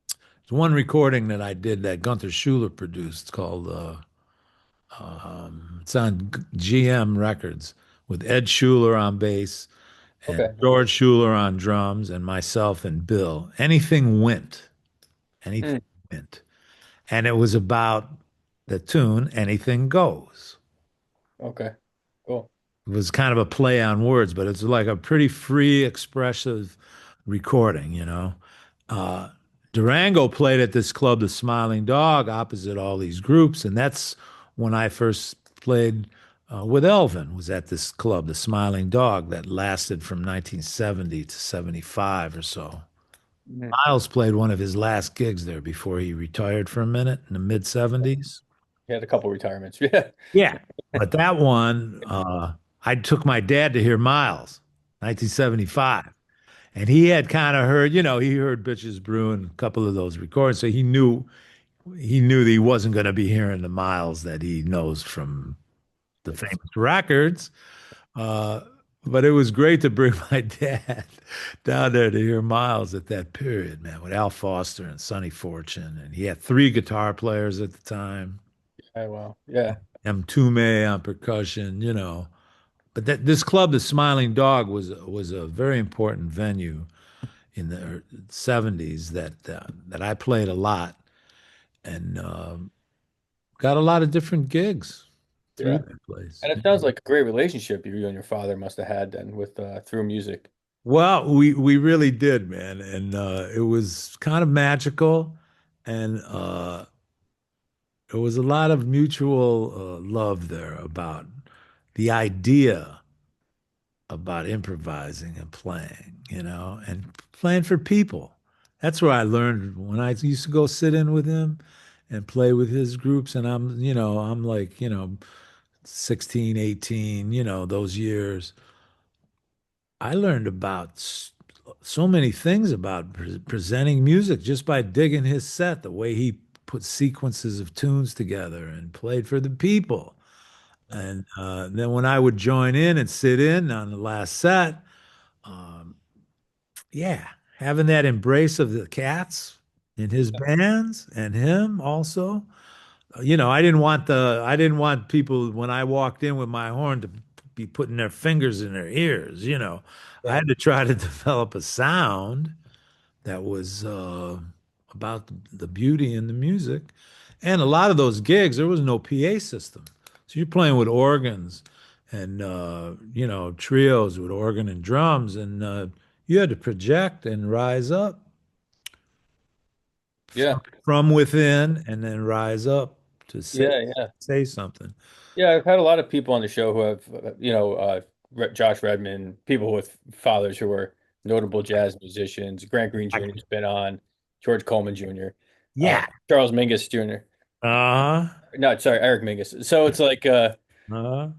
Speaker 1: There's one recording that I did that Gunther Schuller produced called it's on GM Records with Ed Schuller on bass and
Speaker 2: Okay.
Speaker 1: George Schuller on drums and myself and Bill. Anything went. Anything
Speaker 2: Mm.
Speaker 1: went. And it was about the tune Anything Goes.
Speaker 2: Okay. Cool.
Speaker 1: It was kind of a play on words, but it's like a pretty free, expressive recording, you know. Uh, Durango played at this club, the Smiling Dog, opposite all these groups, and that's when I first played with Elvin. Was at this club, the Smiling Dog, that lasted from 1970 to 75 or so.
Speaker 2: Mhm.
Speaker 1: Miles played one of his last gigs there before he retired for a minute in the mid 70s.
Speaker 2: He had a couple retirements. Yeah.
Speaker 1: Yeah. But that one, I took my dad to hear Miles, 1975. And he had kind of heard, he heard Bitches Brew and a couple of those recordings, so he knew that he wasn't going to be hearing the Miles that he knows from the famous records. Uh, but it was great to bring my dad down there to hear Miles at that period, man, with Al Foster and Sonny Fortune. And he had three guitar players at the time,
Speaker 2: Oh, wow. Yeah.
Speaker 1: M. Tume on percussion, But this club, the Smiling Dog, was a very important venue in the 70s that I played a lot and got a lot of different gigs through
Speaker 2: Yeah.
Speaker 1: that place.
Speaker 2: And it sounds like a great relationship you and your father must have had then with through music.
Speaker 1: Well, we really did, man, and it was kind of magical, and there was a lot of mutual love there about the idea about improvising and playing, and playing for people. That's where I learned when I used to go sit in with him and play with his groups, and I'm like, 16, 18, those years. I learned about so many things about presenting music just by digging his set, the way he put sequences of tunes together and played for the people. And then when I would join in and sit in on the last set, um, yeah, having that embrace of the cats in his bands and him also. I didn't want people when I walked in with my horn to be putting their fingers in their ears. I
Speaker 2: Yeah.
Speaker 1: had to try to develop a sound that was about the beauty in the music. And a lot of those gigs, there was no PA system. So you're playing with organs and trios with organ and drums, and you had to project and rise up
Speaker 2: Yeah.
Speaker 1: from within and then rise up to say
Speaker 2: Yeah. Yeah.
Speaker 1: say something.
Speaker 2: Yeah. I've had a lot of people on the show who have, Josh Redman, people with fathers who were notable jazz musicians. Grant Green Jr. has been on, George Coleman Jr., uh,
Speaker 1: Yeah.
Speaker 2: Charles Mingus Jr.
Speaker 1: Uh-huh.
Speaker 2: No, sorry, Eric Mingus. So it's like,
Speaker 1: Uh-huh.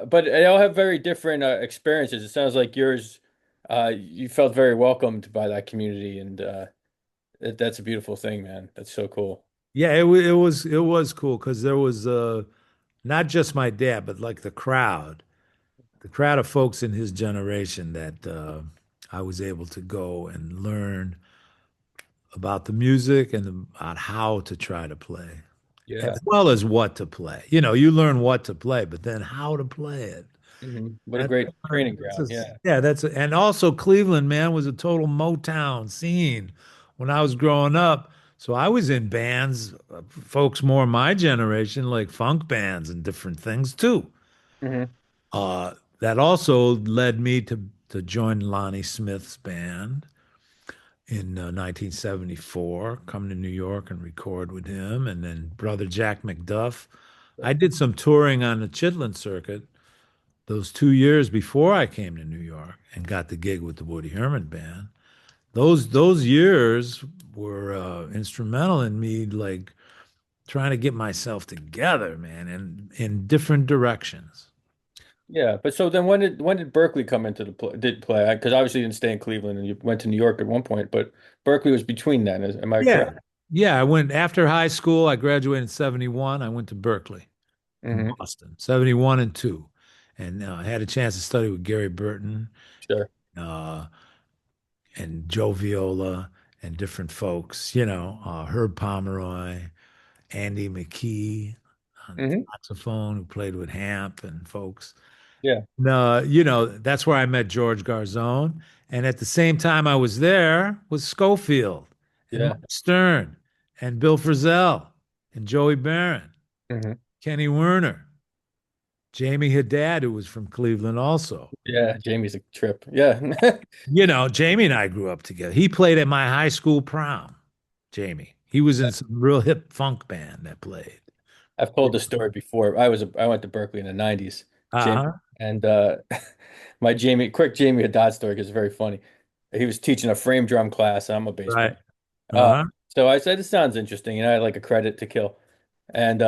Speaker 2: but they all have very different experiences. It sounds like yours, you felt very welcomed by that community, and that's a beautiful thing, man. That's so cool.
Speaker 1: Yeah, it was cool because there was not just my dad, but like the crowd of folks in his generation that I was able to go and learn about the music and about how to try to play, as
Speaker 2: Yeah.
Speaker 1: well as what to play. You learn what to play, but then how to play it.
Speaker 2: What a
Speaker 1: That,
Speaker 2: great training
Speaker 1: that's
Speaker 2: ground. Yeah.
Speaker 1: yeah, and also Cleveland, man, was a total Motown scene when I was growing up. So I was in bands, folks more my generation, like funk bands and different things too.
Speaker 2: hmm
Speaker 1: That also led me to join Lonnie Smith's band in 1974, come to New York and record with him, and then brother Jack McDuff. I did some touring on the Chitlin circuit those 2 years before I came to New York and got the gig with the Woody Herman band. Those years were instrumental in me like trying to get myself together, man, and in different directions.
Speaker 2: Yeah. But so then when did Berkeley come into the play? Because obviously you didn't stay in Cleveland and you went to New York at one point, but Berkeley was between then. Am I
Speaker 1: Yeah.
Speaker 2: correct?
Speaker 1: Yeah, I went after high school. I graduated in 71. I went to Berkeley in
Speaker 2: hmm
Speaker 1: Boston, 71 and 2. And I had a chance to study with Gary Burton
Speaker 2: Sure.
Speaker 1: uh, and Joe Viola and different folks, Herb Pomeroy, Andy McKee on
Speaker 2: hmm
Speaker 1: saxophone, who played with Hamp and folks.
Speaker 2: Yeah.
Speaker 1: No, that's where I met George Garzone. And at the same time I was there was Schofield and
Speaker 2: Yeah.
Speaker 1: Mike Stern and Bill Frisell and Joey Barron,
Speaker 2: hmm
Speaker 1: Kenny Werner, Jamie Haddad, who was from Cleveland also.
Speaker 2: Yeah. Jamie's a trip. Yeah.
Speaker 1: Jamie and I grew up together. He played at my high school prom, Jamie. He was in some real hip funk band that played.
Speaker 2: I've told this story before. I went to Berkeley in the 90s, Jamie,
Speaker 1: Uh-huh.
Speaker 2: and my quick Jamie Haddad story because it's very funny. He was teaching a frame drum class, and I'm a bass player.
Speaker 1: Right.
Speaker 2: Uh,
Speaker 1: Uh-huh.
Speaker 2: so I said, "This sounds interesting," and I had like a credit to kill. And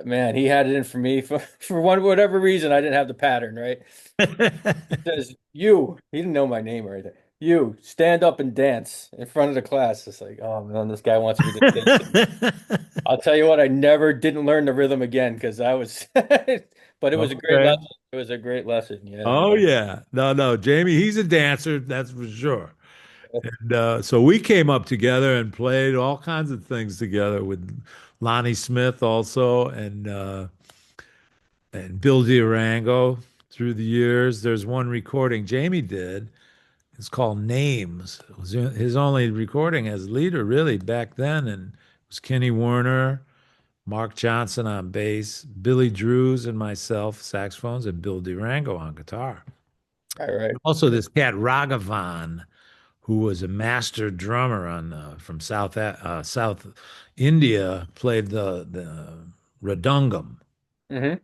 Speaker 2: man, he had it in for me for whatever reason. I didn't have the pattern, right? He says, "You." He didn't know my name or anything. you stand up and dance in front of the class. It's like, oh man, this guy wants me to dance. I'll tell you what, I never didn't learn the rhythm again because I was, but it was a great
Speaker 1: Okay.
Speaker 2: lesson. It was a great lesson. Yeah.
Speaker 1: Oh yeah. No, no, Jamie, he's a dancer, that's for sure. And so we came up together and played all kinds of things together with Lonnie Smith also and Bill Durango through the years. There's one recording Jamie did. It's called Names. It was his only recording as leader, really, back then. And it was Kenny Werner, Mark Johnson on bass, Billy Drews and myself, saxophones, and Bill Durango on guitar.
Speaker 2: All right.
Speaker 1: Also, this cat Raghavan, who was a master drummer on from South India, played the radungam.
Speaker 2: Mm-hmm.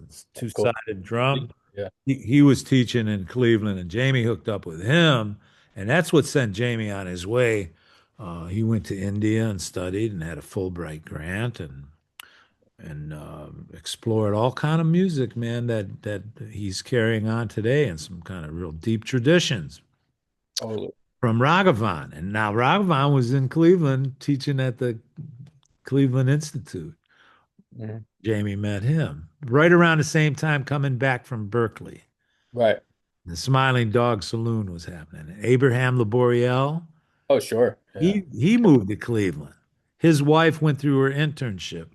Speaker 1: It's
Speaker 2: That's cool.
Speaker 1: two-sided drum.
Speaker 2: Yeah.
Speaker 1: He was teaching in Cleveland, and Jamie hooked up with him, and that's what sent Jamie on his way. He went to India and studied and had a Fulbright grant and explored all kind of music, man, that he's carrying on today and some kind of real deep traditions
Speaker 2: Totally.
Speaker 1: from Raghavan. And now Raghavan was in Cleveland teaching at the Cleveland Institute.
Speaker 2: Mhm.
Speaker 1: Jamie met him right around the same time coming back from Berkeley.
Speaker 2: Right.
Speaker 1: The Smiling Dog Saloon was happening. Abraham Laboriel,
Speaker 2: Oh, sure. Yeah.
Speaker 1: he moved to Cleveland. His wife went through her internship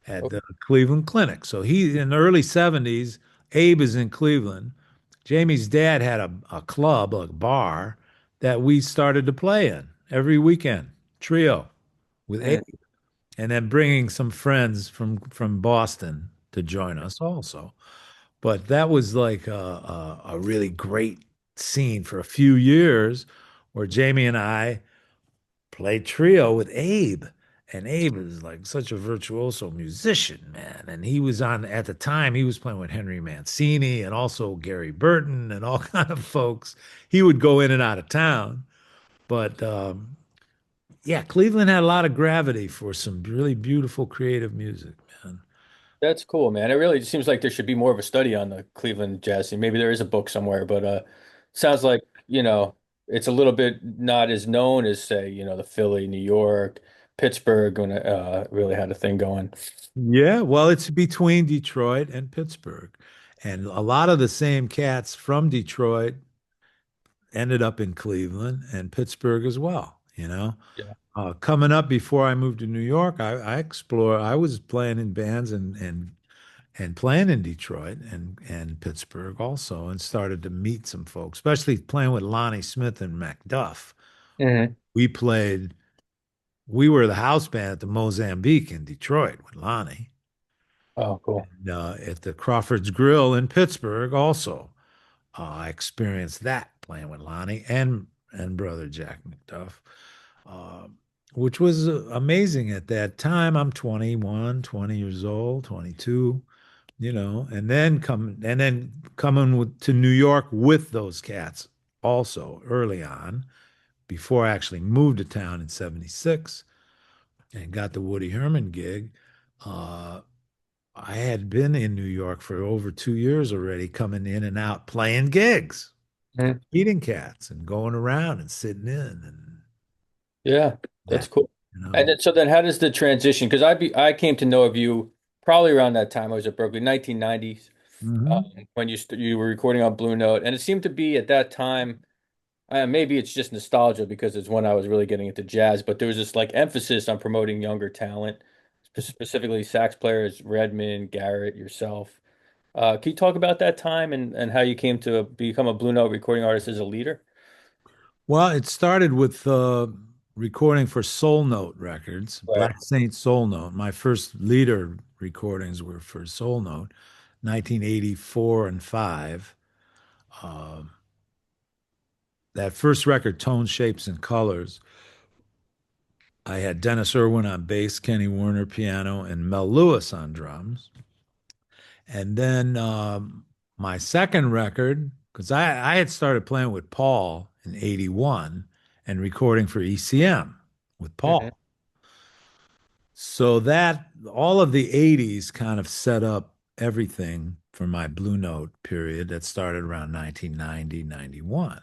Speaker 1: at
Speaker 2: Oh,
Speaker 1: the Cleveland Clinic. So he in the early 70s, Abe is in Cleveland. Jamie's dad had a club, a bar that we started to play in every weekend, trio with Abe,
Speaker 2: mhm.
Speaker 1: and then bringing some friends from Boston to join us also. But that was like a really great scene for a few years where Jamie and I played trio with Abe. And Abe is like such a virtuoso musician, man. And he was on at the time, he was playing with Henry Mancini and also Gary Burton and all kind of folks. He would go in and out of town. But yeah, Cleveland had a lot of gravity for some really beautiful creative music, man.
Speaker 2: That's cool, man. It really seems like there should be more of a study on the Cleveland jazz scene. Maybe there is a book somewhere, but sounds like, it's a little bit not as known as say, the Philly, New York, Pittsburgh when really had a thing going.
Speaker 1: Yeah, well, it's between Detroit and Pittsburgh. And a lot of the same cats from Detroit ended up in Cleveland and Pittsburgh as well, you know.
Speaker 2: Yeah.
Speaker 1: Coming up before I moved to New York, I was playing in bands and playing in Detroit and Pittsburgh also and started to meet some folks, especially playing with Lonnie Smith and Macduff.
Speaker 2: Hmm.
Speaker 1: We played, we were the house band at the Mozambique in Detroit with Lonnie.
Speaker 2: Oh, cool.
Speaker 1: And, at the Crawford's Grill in Pittsburgh also. I experienced that playing with Lonnie and brother Jack McDuff, uh, which was amazing at that time. I'm 21, 20 years old, 22, and then coming to New York with those cats also early on before I actually moved to town in 76 and got the Woody Herman gig. Uh, I had been in New York for over 2 years already, coming in and out, playing gigs,
Speaker 2: Mhm.
Speaker 1: eating cats, and going around and sitting in and
Speaker 2: Yeah, that's
Speaker 1: that,
Speaker 2: cool.
Speaker 1: you
Speaker 2: And
Speaker 1: know.
Speaker 2: then, so then how does the transition? Because I came to know of you probably around that time. I was at Berkeley, 1990s,
Speaker 1: Hmm.
Speaker 2: when you were recording on Blue Note, and it seemed to be at that time. Maybe it's just nostalgia because it's when I was really getting into jazz, but there was this like emphasis on promoting younger talent, specifically sax players, Redmond, Garrett, yourself. Can you talk about that time and how you came to become a Blue Note recording artist as a leader?
Speaker 1: Well, it started with recording for Soul Note Records,
Speaker 2: Right.
Speaker 1: Black Saint Soul Note. My first leader recordings were for Soul Note, 1984 and 5. Um, that first record, Tone, Shapes, and Colors, I had Dennis Irwin on bass, Kenny Werner piano, and Mel Lewis on drums. And then my second record, because I had started playing with Paul in 81 and recording for ECM with
Speaker 2: Hmm.
Speaker 1: Paul. So that all of the 80s kind of set up everything for my Blue Note period that started around 1990, 91.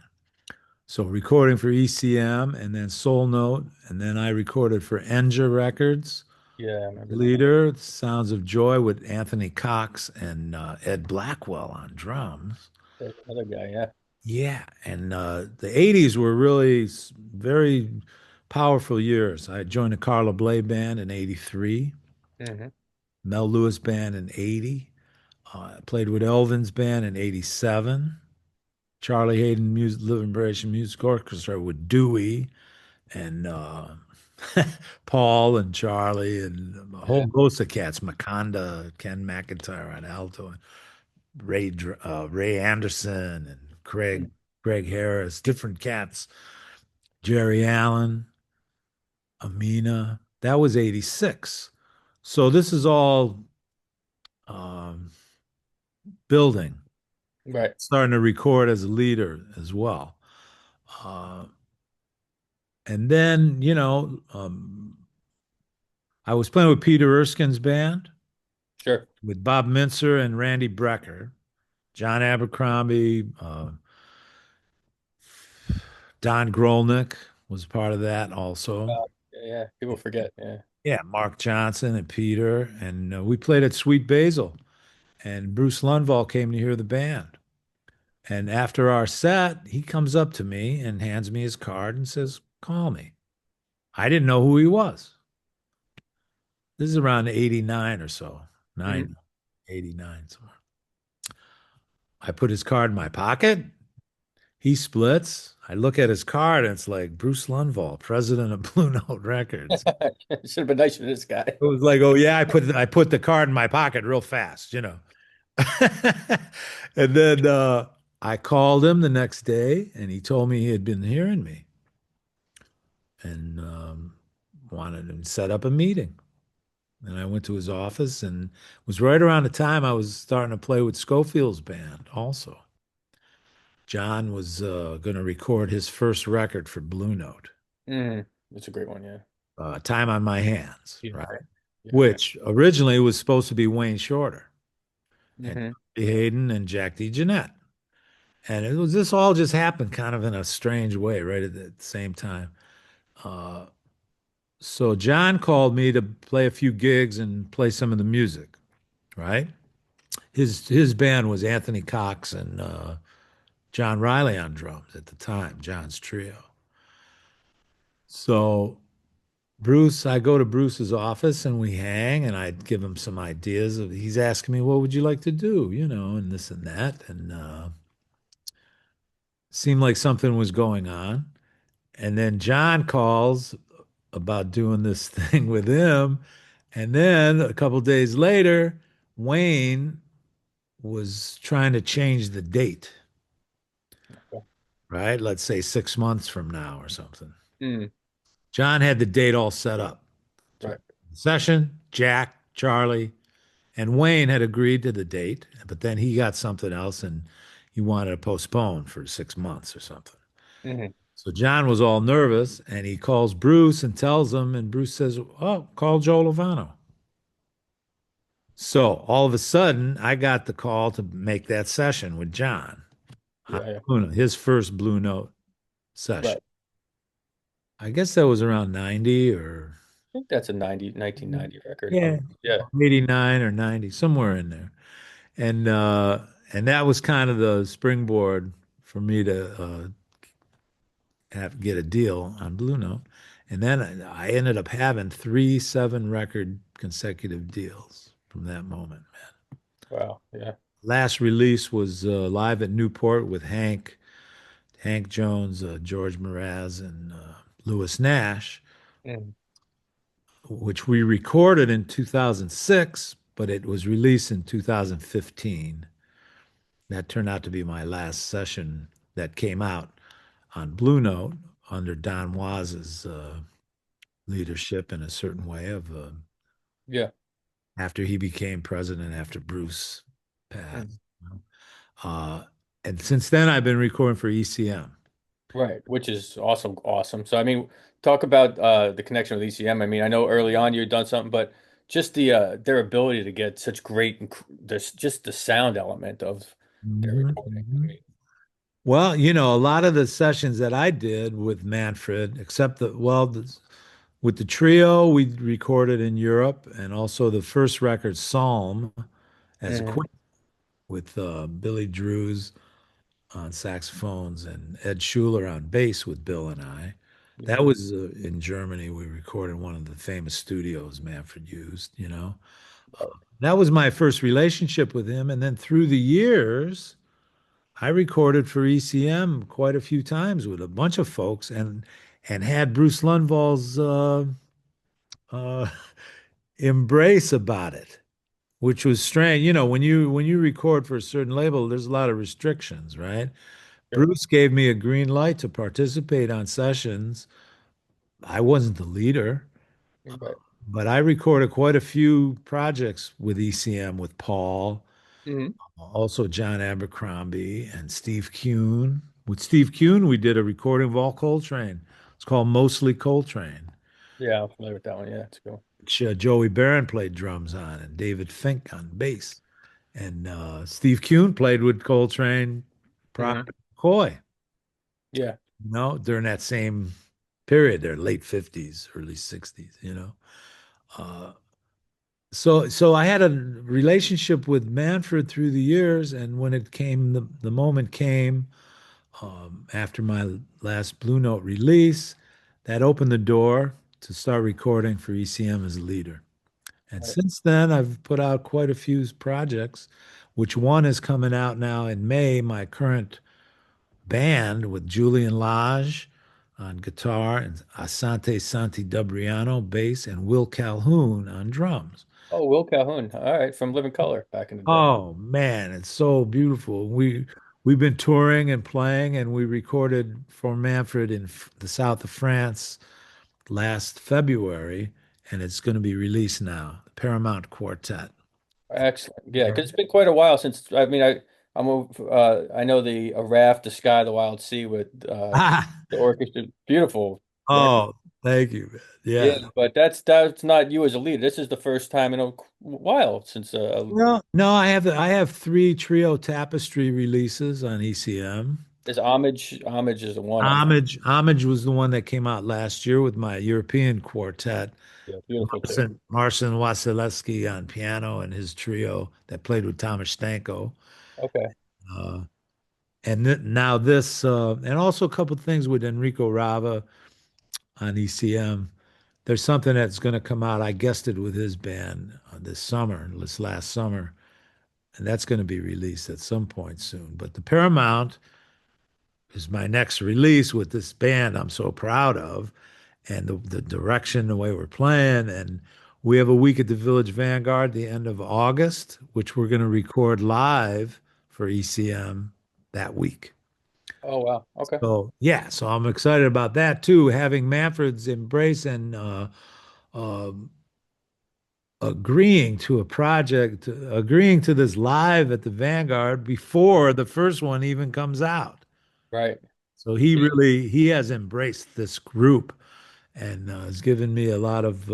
Speaker 1: So recording for ECM and then Soul Note, and then I recorded for Enja Records,
Speaker 2: Yeah, I remember that.
Speaker 1: Leader, Sounds of Joy with Anthony Cox and Ed Blackwell on drums.
Speaker 2: There's another guy, yeah.
Speaker 1: Yeah, and the 80s were really very powerful years. I joined the Carla Bley band in 83,
Speaker 2: Hmm.
Speaker 1: Mel Lewis band in 80. I played with Elvin's band in 87. Charlie Hayden Liberation Music Orchestra with Dewey and Paul and Charlie and a whole
Speaker 2: Yeah.
Speaker 1: host of cats, Makonda, Ken McIntyre on alto, and Ray Anderson and Craig Harris, different cats, Jerry Allen, Amina. That was 86. So this is all um, building,
Speaker 2: Right.
Speaker 1: starting to record as a leader as well. Uh, and then, I was playing with Peter Erskine's band
Speaker 2: Sure.
Speaker 1: with Bob Mintzer and Randy Brecker, John Abercrombie, Don Grolnick was part of that also.
Speaker 2: Yeah, yeah. People forget. Yeah.
Speaker 1: Yeah, Mark Johnson and Peter. And we played at Sweet Basil. And Bruce Lundvall came to hear the band. And after our set, he comes up to me and hands me his card and says, "Call me." I didn't know who he was. This is around 89 or so,
Speaker 2: Hmm.
Speaker 1: 89 somewhere. I put his card in my pocket. He splits. I look at his card and it's like Bruce Lundvall, president of Blue Note Records.
Speaker 2: Should have been nice to this guy.
Speaker 1: It was like, oh yeah, I put the card in my pocket real fast. And then I called him the next day and he told me he had been hearing me and wanted to set up a meeting. And I went to his office and it was right around the time I was starting to play with Schofield's band also. John was going to record his first record for Blue Note,
Speaker 2: Mm. That's a great one. Yeah.
Speaker 1: Time on My Hands,
Speaker 2: Yeah.
Speaker 1: right?
Speaker 2: Yeah.
Speaker 1: Which originally was supposed to be Wayne Shorter and
Speaker 2: Hmm.
Speaker 1: Charlie Hayden and Jack DeJohnette. And it was this all just happened kind of in a strange way, right at the same time. Uh, so John called me to play a few gigs and play some of the music, right? His band was Anthony Cox and John Riley on drums at the time, John's trio. So I go to Bruce's office and we hang and I'd give him some ideas of he's asking me, what would you like to do? And this and that. And seemed like something was going on. And then John calls about doing this thing with him. And then a couple days later, Wayne was trying to change the date, right? Let's say 6 months from now or something.
Speaker 2: Mm.
Speaker 1: John had the date all set up. So
Speaker 2: Right.
Speaker 1: session, Jack, Charlie, and Wayne had agreed to the date, but then he got something else and he wanted to postpone for 6 months or something.
Speaker 2: Hmm.
Speaker 1: So John was all nervous and he calls Bruce and tells him, and Bruce says, "Oh, call Joe Lovano." So all of a sudden, I got the call to make that session with John, on
Speaker 2: Yeah. Yeah.
Speaker 1: his first Blue Note session.
Speaker 2: Right.
Speaker 1: I guess that was around 90 or
Speaker 2: I think that's a 1990 record, if
Speaker 1: yeah,
Speaker 2: I'm, yeah.
Speaker 1: 89 or 90, somewhere in there. And that was kind of the springboard for me to get a deal on Blue Note. And then I ended up having three 7 record consecutive deals from that moment.
Speaker 2: Wow. Yeah.
Speaker 1: Last release was live at Newport with Hank Jones, George Mraz, and Lewis Nash,
Speaker 2: Mm.
Speaker 1: which we recorded in 2006, but it was released in 2015. That turned out to be my last session that came out on Blue Note under Don Waz's leadership in a certain way of
Speaker 2: Yeah.
Speaker 1: after he became president after Bruce
Speaker 2: Mm.
Speaker 1: passed. You know. Uh, and since then, I've been recording for ECM.
Speaker 2: Right. Which is awesome. Awesome. So, I mean, talk about the connection with ECM. I mean, I know early on you'd done something, but just their ability to get such great, this just the sound element of their
Speaker 1: Mhm,
Speaker 2: recording. I
Speaker 1: mhm.
Speaker 2: mean,
Speaker 1: Well, you know, a lot of the sessions that I did with Manfred, except that, well, with the trio, we recorded in Europe, and also the first record, Psalm, as a
Speaker 2: Hmm.
Speaker 1: quint with Billy Drews on saxophones and Ed Schuler on bass with Bill and I.
Speaker 2: Yeah.
Speaker 1: That was in Germany. We recorded in one of the famous studios Manfred used, you know.
Speaker 2: Right.
Speaker 1: That was my first relationship with him. And then through the years, I recorded for ECM quite a few times with a bunch of folks and had Bruce Lundvall's uh, embrace about it, which was strange. You know, when you record for a certain label, there's a lot of restrictions, right?
Speaker 2: Sure.
Speaker 1: Bruce gave me a green light to participate on sessions. I wasn't the leader,
Speaker 2: Right.
Speaker 1: but I recorded quite a few projects with ECM with Paul,
Speaker 2: Hmm.
Speaker 1: also John Abercrombie and Steve Kuhn. With Steve Kuhn, we did a recording of all Coltrane. It's called Mostly Coltrane,
Speaker 2: Yeah, I'm familiar with that one. Yeah, it's cool.
Speaker 1: which Joey Barron played drums on and David Fink on bass. And Steve Kuhn played with Coltrane, Pryor,
Speaker 2: Hmm.
Speaker 1: McCoy,
Speaker 2: Yeah.
Speaker 1: you know, during that same period, their late 50s, early 60s, you know. Uh, so I had a relationship with Manfred through the years, and when it came, the moment came after my last Blue Note release, that opened the door to start recording for ECM as a leader. And
Speaker 2: Right.
Speaker 1: since then, I've put out quite a few projects, which one is coming out now in May, my current band with Julian Lage on guitar and Asante Santi Dubriano bass and Will Calhoun on drums.
Speaker 2: Oh, Will Calhoun. All right, from Living Color back in the day.
Speaker 1: Oh man, it's so beautiful. We've been touring and playing, and we recorded for Manfred in the south of France last February, and it's going to be released now. The Paramount Quartet.
Speaker 2: Excellent. Yeah, because it's been quite a while since. I mean, I know the A Raft, the Sky, the Wild Sea with
Speaker 1: Ah,
Speaker 2: the orchestra. Beautiful record.
Speaker 1: oh, thank you, man.
Speaker 2: Yeah,
Speaker 1: Yeah.
Speaker 2: but that's not you as a leader. This is the first time in a while since
Speaker 1: No, no, I have three trio tapestry releases on ECM.
Speaker 2: this homage. Homage is the one I know.
Speaker 1: Homage was the one that came out last year with my European quartet.
Speaker 2: Yeah, beautiful too.
Speaker 1: Marcin Wasilewski on piano and his trio that played with Thomas Stanko.
Speaker 2: Okay.
Speaker 1: Uh, and now this, and also a couple of things with Enrico Rava on ECM. There's something that's going to come out. I guested with his band this last summer, and that's going to be released at some point soon. But the Paramount is my next release with this band I'm so proud of, and the direction, the way we're playing. And we have a week at the Village Vanguard the end of August, which we're going to record live for ECM that week.
Speaker 2: Oh wow. Okay.
Speaker 1: So yeah, so I'm excited about that too. Having Manfred's embrace and um agreeing to a project, agreeing to this live at the Vanguard before the first one even comes out.
Speaker 2: Right.
Speaker 1: So he has embraced this group and has given me a lot of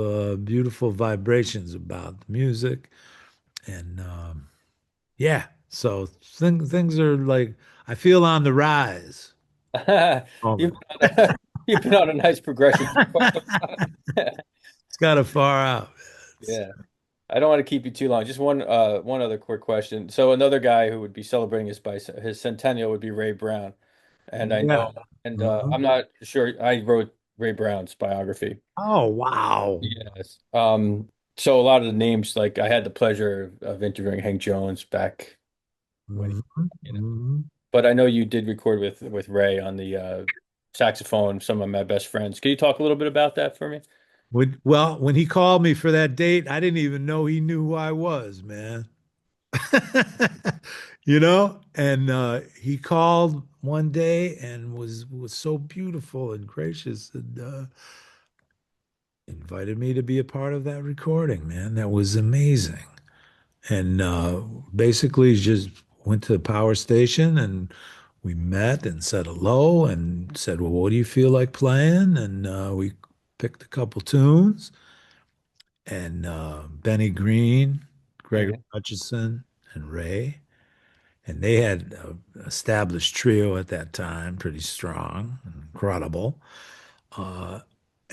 Speaker 1: beautiful vibrations about the music. And yeah, so things are like I feel on the rise.
Speaker 2: You've
Speaker 1: Moment.
Speaker 2: been on a, you've been on a nice progression for quite some time.
Speaker 1: It's kind of far out.
Speaker 2: Yeah. I don't want to keep you too long. Just one other quick question. So another guy who would be celebrating his centennial would be Ray Brown. And I
Speaker 1: Yeah.
Speaker 2: know, and
Speaker 1: Mhm.
Speaker 2: I'm not sure. I wrote Ray Brown's biography.
Speaker 1: Oh, wow.
Speaker 2: Yes. So a lot of the names, like I had the pleasure of interviewing Hank Jones back when,
Speaker 1: Mhm.
Speaker 2: you know.
Speaker 1: Mhm.
Speaker 2: But I know you did record with Ray on the saxophone. Some of my best friends. Can you talk a little bit about that for me?
Speaker 1: When he called me for that date, I didn't even know he knew who I was, man. You know, and he called one day and was so beautiful and gracious and invited me to be a part of that recording, man. That was amazing. And basically just went to the power station and we met and said hello and said, well, what do you feel like playing? And we picked a couple tunes and Benny Green, Gregory
Speaker 2: Mhm.
Speaker 1: Hutchison, and Ray. and they had an established trio at that time, pretty strong, incredible. Uh,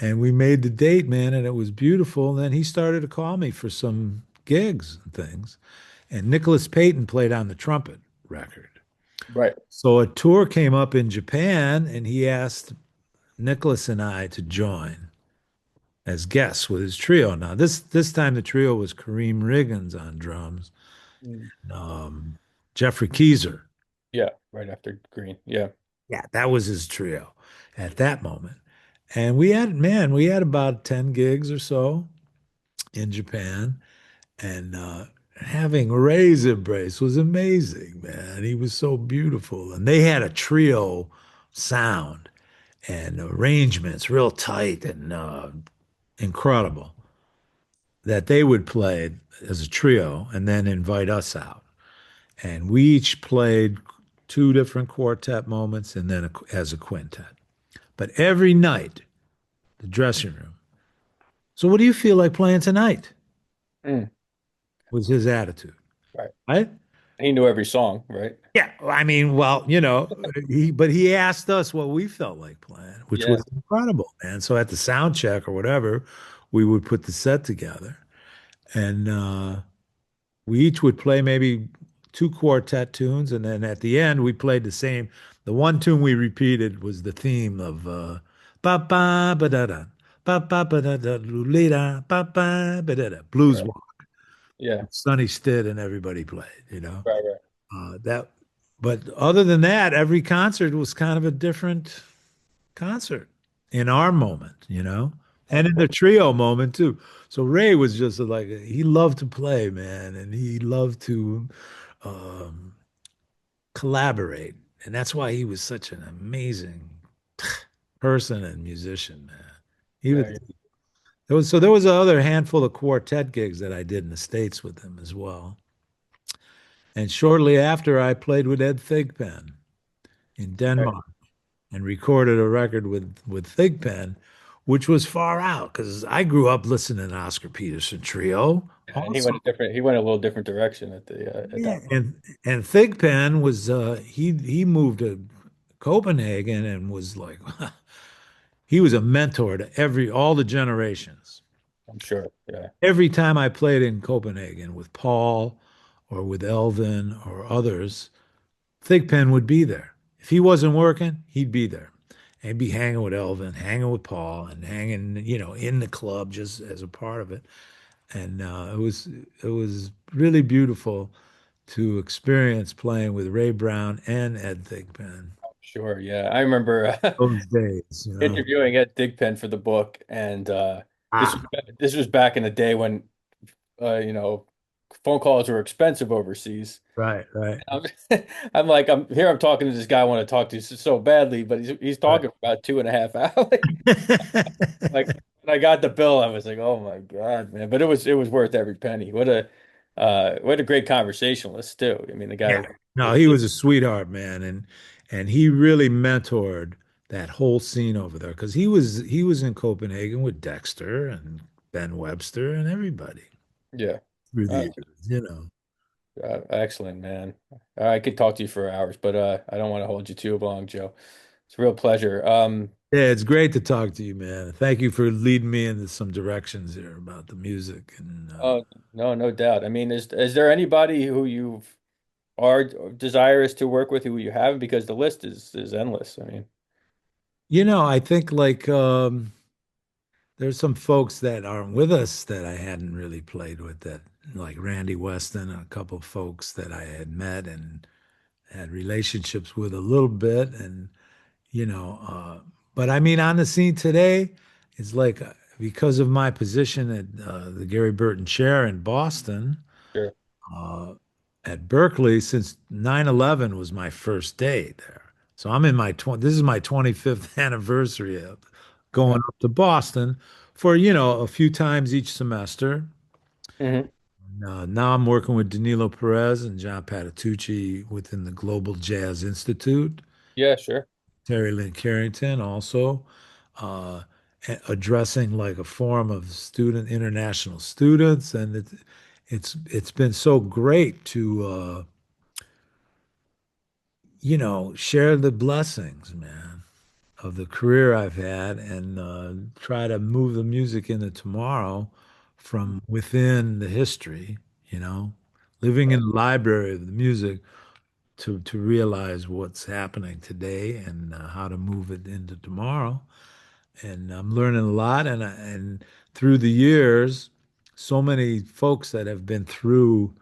Speaker 1: and we made the date, man, and it was beautiful. And then he started to call me for some gigs and things. And Nicholas Payton played on the trumpet record.
Speaker 2: Right.
Speaker 1: So a tour came up in Japan, and he asked Nicholas and I to join as guests with his trio. Now, this time the trio was Kareem Riggins on drums,
Speaker 2: Mm.
Speaker 1: um, Jeffrey Keezer.
Speaker 2: Yeah, right after Green. Yeah.
Speaker 1: Yeah, that was his trio at that moment. And we had, man, we had about 10 gigs or so in Japan. And having Ray's embrace was amazing, man. He was so beautiful. And they had a trio sound and arrangements real tight and incredible that they would play as a trio and then invite us out. And we each played two different quartet moments and then as a quintet. But every night, the dressing room. So, what do you feel like playing tonight?
Speaker 2: Mm.
Speaker 1: Was his attitude,
Speaker 2: Right.
Speaker 1: right?
Speaker 2: He knew every song, right?
Speaker 1: Yeah, I mean, well, he asked us what we felt like playing, which
Speaker 2: Yeah.
Speaker 1: was incredible, man. So at the sound check or whatever, we would put the set together, and we each would play maybe two quartet tunes, and then at the end we played the same. The one tune we repeated was the theme of ba ba ba da da ba da da lulida ba ba da da blues
Speaker 2: Right.
Speaker 1: walk.
Speaker 2: Yeah.
Speaker 1: Sonny Stitt and everybody played.
Speaker 2: Right, right.
Speaker 1: That, but other than that, every concert was kind of a different concert in our moment,
Speaker 2: Oh,
Speaker 1: and in
Speaker 2: cool.
Speaker 1: the trio moment too. So Ray was just like he loved to play, man, and he loved to um, collaborate, and that's why he was such an amazing person and musician, man. He was
Speaker 2: Yeah,
Speaker 1: there was another handful of quartet gigs that I did in the States with him as well. And shortly after, I played with Ed Thigpen in
Speaker 2: yeah.
Speaker 1: Denmark and recorded a record with Thigpen, which was far out because I grew up listening to Oscar Peterson Trio.
Speaker 2: And he
Speaker 1: Also,
Speaker 2: went a different, he went a little different direction at
Speaker 1: yeah,
Speaker 2: that point.
Speaker 1: and Thigpen was he moved to Copenhagen and was like he was a mentor to all the generations.
Speaker 2: I'm sure. Yeah.
Speaker 1: Every time I played in Copenhagen with Paul or with Elvin or others, Thigpen would be there. If he wasn't working, he'd be there. And he'd be hanging with Elvin, hanging with Paul, and hanging, in the club just as a part of it. And it was really beautiful to experience playing with Ray Brown and Ed Thigpen
Speaker 2: Sure. Yeah. I remember
Speaker 1: those days.
Speaker 2: interviewing Ed Digpen for the book, and this
Speaker 1: Ah,
Speaker 2: this was back in the day when you know phone calls were expensive overseas.
Speaker 1: right, right,
Speaker 2: I'm, I'm like I'm here. I'm talking to this guy I want to talk to so badly, but he's
Speaker 1: right.
Speaker 2: talking for about 2.5 hours. Like when I got the bill, I was like, "Oh my God, man!" But it was worth every penny. What a great conversationalist too. I mean, the guy
Speaker 1: Yeah.
Speaker 2: was
Speaker 1: No,
Speaker 2: really
Speaker 1: he
Speaker 2: good.
Speaker 1: was a sweetheart, man, and he really mentored that whole scene over there because he was in Copenhagen with Dexter and Ben Webster and everybody
Speaker 2: Yeah.
Speaker 1: through the
Speaker 2: Uh,
Speaker 1: years.
Speaker 2: Excellent, man. I could talk to you for hours, but I don't want to hold you too long, Joe. It's a real pleasure.
Speaker 1: Yeah, it's great to talk to you, man. Thank you for leading me into some directions here about the music and
Speaker 2: No, no doubt. I mean, is there anybody who you are desirous to work with who you haven't? Because the list is endless. I mean,
Speaker 1: I think like there's some folks that aren't with us that I hadn't really played with that like Randy Weston, a couple of folks that I had met and had relationships with a little bit and you know but I mean on the scene today it's like because of my position at the Gary Burton Chair in Boston
Speaker 2: sure.
Speaker 1: uh, at Berkeley since 9/11 was my first day there. So I'm in my 20, this is my 25th anniversary of
Speaker 2: Okay.
Speaker 1: going up to Boston for, a few times each semester.
Speaker 2: Hmm.
Speaker 1: Now I'm working with Danilo Perez and John Patitucci within the Global Jazz Institute.
Speaker 2: Yeah, sure.
Speaker 1: Terry Lynn Carrington also uh, addressing like a forum of international students, and it's been so great to share the blessings, man, of the career I've had and try to move the music into tomorrow from within the history, you know, living in the library of the music to realize what's happening today and how to move it into tomorrow. And I'm learning a lot, and through the years, so many folks that have been through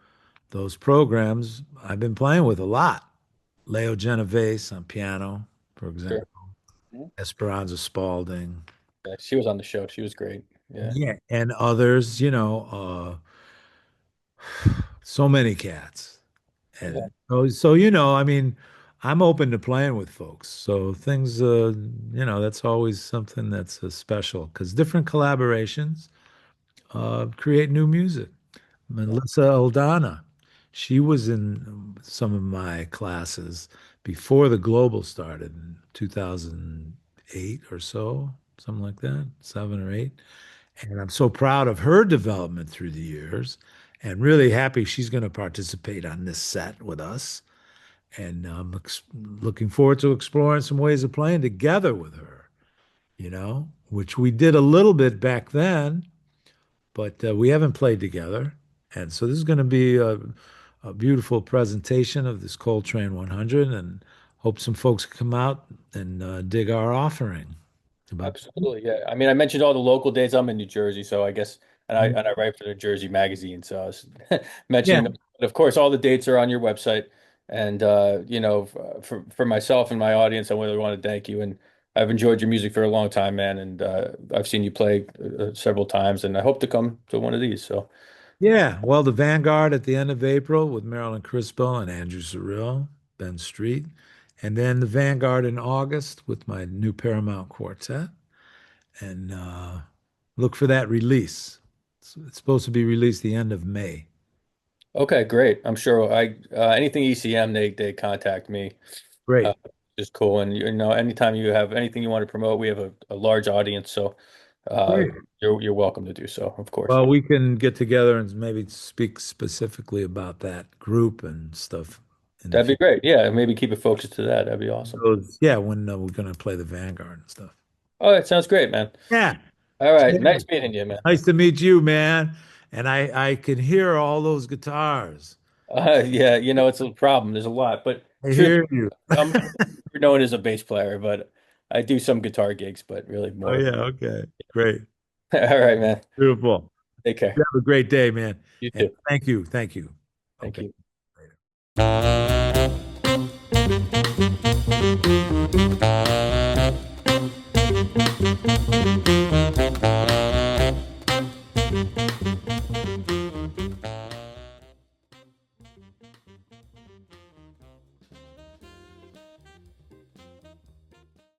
Speaker 1: those programs, I've been playing with a lot. Leo Genovese on piano, for
Speaker 2: Sure.
Speaker 1: example,
Speaker 2: Mhm.
Speaker 1: Esperanza Spalding.
Speaker 2: Yeah, she was on the show. She was great. Yeah.
Speaker 1: Yeah. And others, so many cats.
Speaker 2: Yeah.
Speaker 1: And so, I mean, I'm open to playing with folks. So things, that's always something that's special because different collaborations create new music.
Speaker 2: Yeah.
Speaker 1: Melissa Aldana, she was in some of my classes before the Global started in 2008 or so, something like that, 7 or 8. And I'm so proud of her development through the years and really happy she's going to participate on this set with us. And I'm looking forward to exploring some ways of playing together with her, which we did a little bit back then, but we haven't played together. And so this is going to be a beautiful presentation of this Coltrane 100 and hope some folks come out and dig our offering. About
Speaker 2: Absolutely, yeah. I mean, I mentioned all the local dates. I'm in New Jersey, so I guess, and I write for the Jersey Magazine, so I was
Speaker 1: yeah,
Speaker 2: mentioning them. But of course, all the dates are on your website, and for myself and my audience, I really want to thank you. And I've enjoyed your music for a long time, man, and I've seen you play several times, and I hope to come to one of these. So
Speaker 1: yeah. Well, the Vanguard at the end of April with Marilyn Crispell and Andrew Cyril, Ben Street, and then the Vanguard in August with my new Paramount Quartet. And look for that release. It's supposed to be released the end of May.
Speaker 2: okay, great. I'm sure anything ECM they contact me. Uh,
Speaker 1: Great.
Speaker 2: is cool. And anytime you have anything you want to promote, we have a large audience, so uh,
Speaker 1: Great.
Speaker 2: you're welcome to do so, of course.
Speaker 1: Well, we can get together and maybe speak specifically about that group and stuff in the
Speaker 2: That'd be
Speaker 1: future.
Speaker 2: great. Yeah, maybe keep it focused to that. That'd be awesome.
Speaker 1: Yeah, when we're going to play the Vanguard and stuff.
Speaker 2: All right, sounds great, man.
Speaker 1: Yeah.
Speaker 2: All right,
Speaker 1: Jay,
Speaker 2: nice meeting you, man.
Speaker 1: nice to meet you, man. And I can hear all those guitars.
Speaker 2: Yeah, it's a problem. There's a lot, but
Speaker 1: I
Speaker 2: truth,
Speaker 1: hear you.
Speaker 2: I'm known as a bass player, but I do some guitar gigs, but really
Speaker 1: Oh,
Speaker 2: more.
Speaker 1: yeah. Okay. Great.
Speaker 2: All right, man.
Speaker 1: Beautiful.
Speaker 2: Take
Speaker 1: You
Speaker 2: care.
Speaker 1: have a great day, man.
Speaker 2: You
Speaker 1: And
Speaker 2: too.
Speaker 1: thank you. Thank you.
Speaker 2: Thank
Speaker 1: Okay.
Speaker 2: you.
Speaker 1: Later.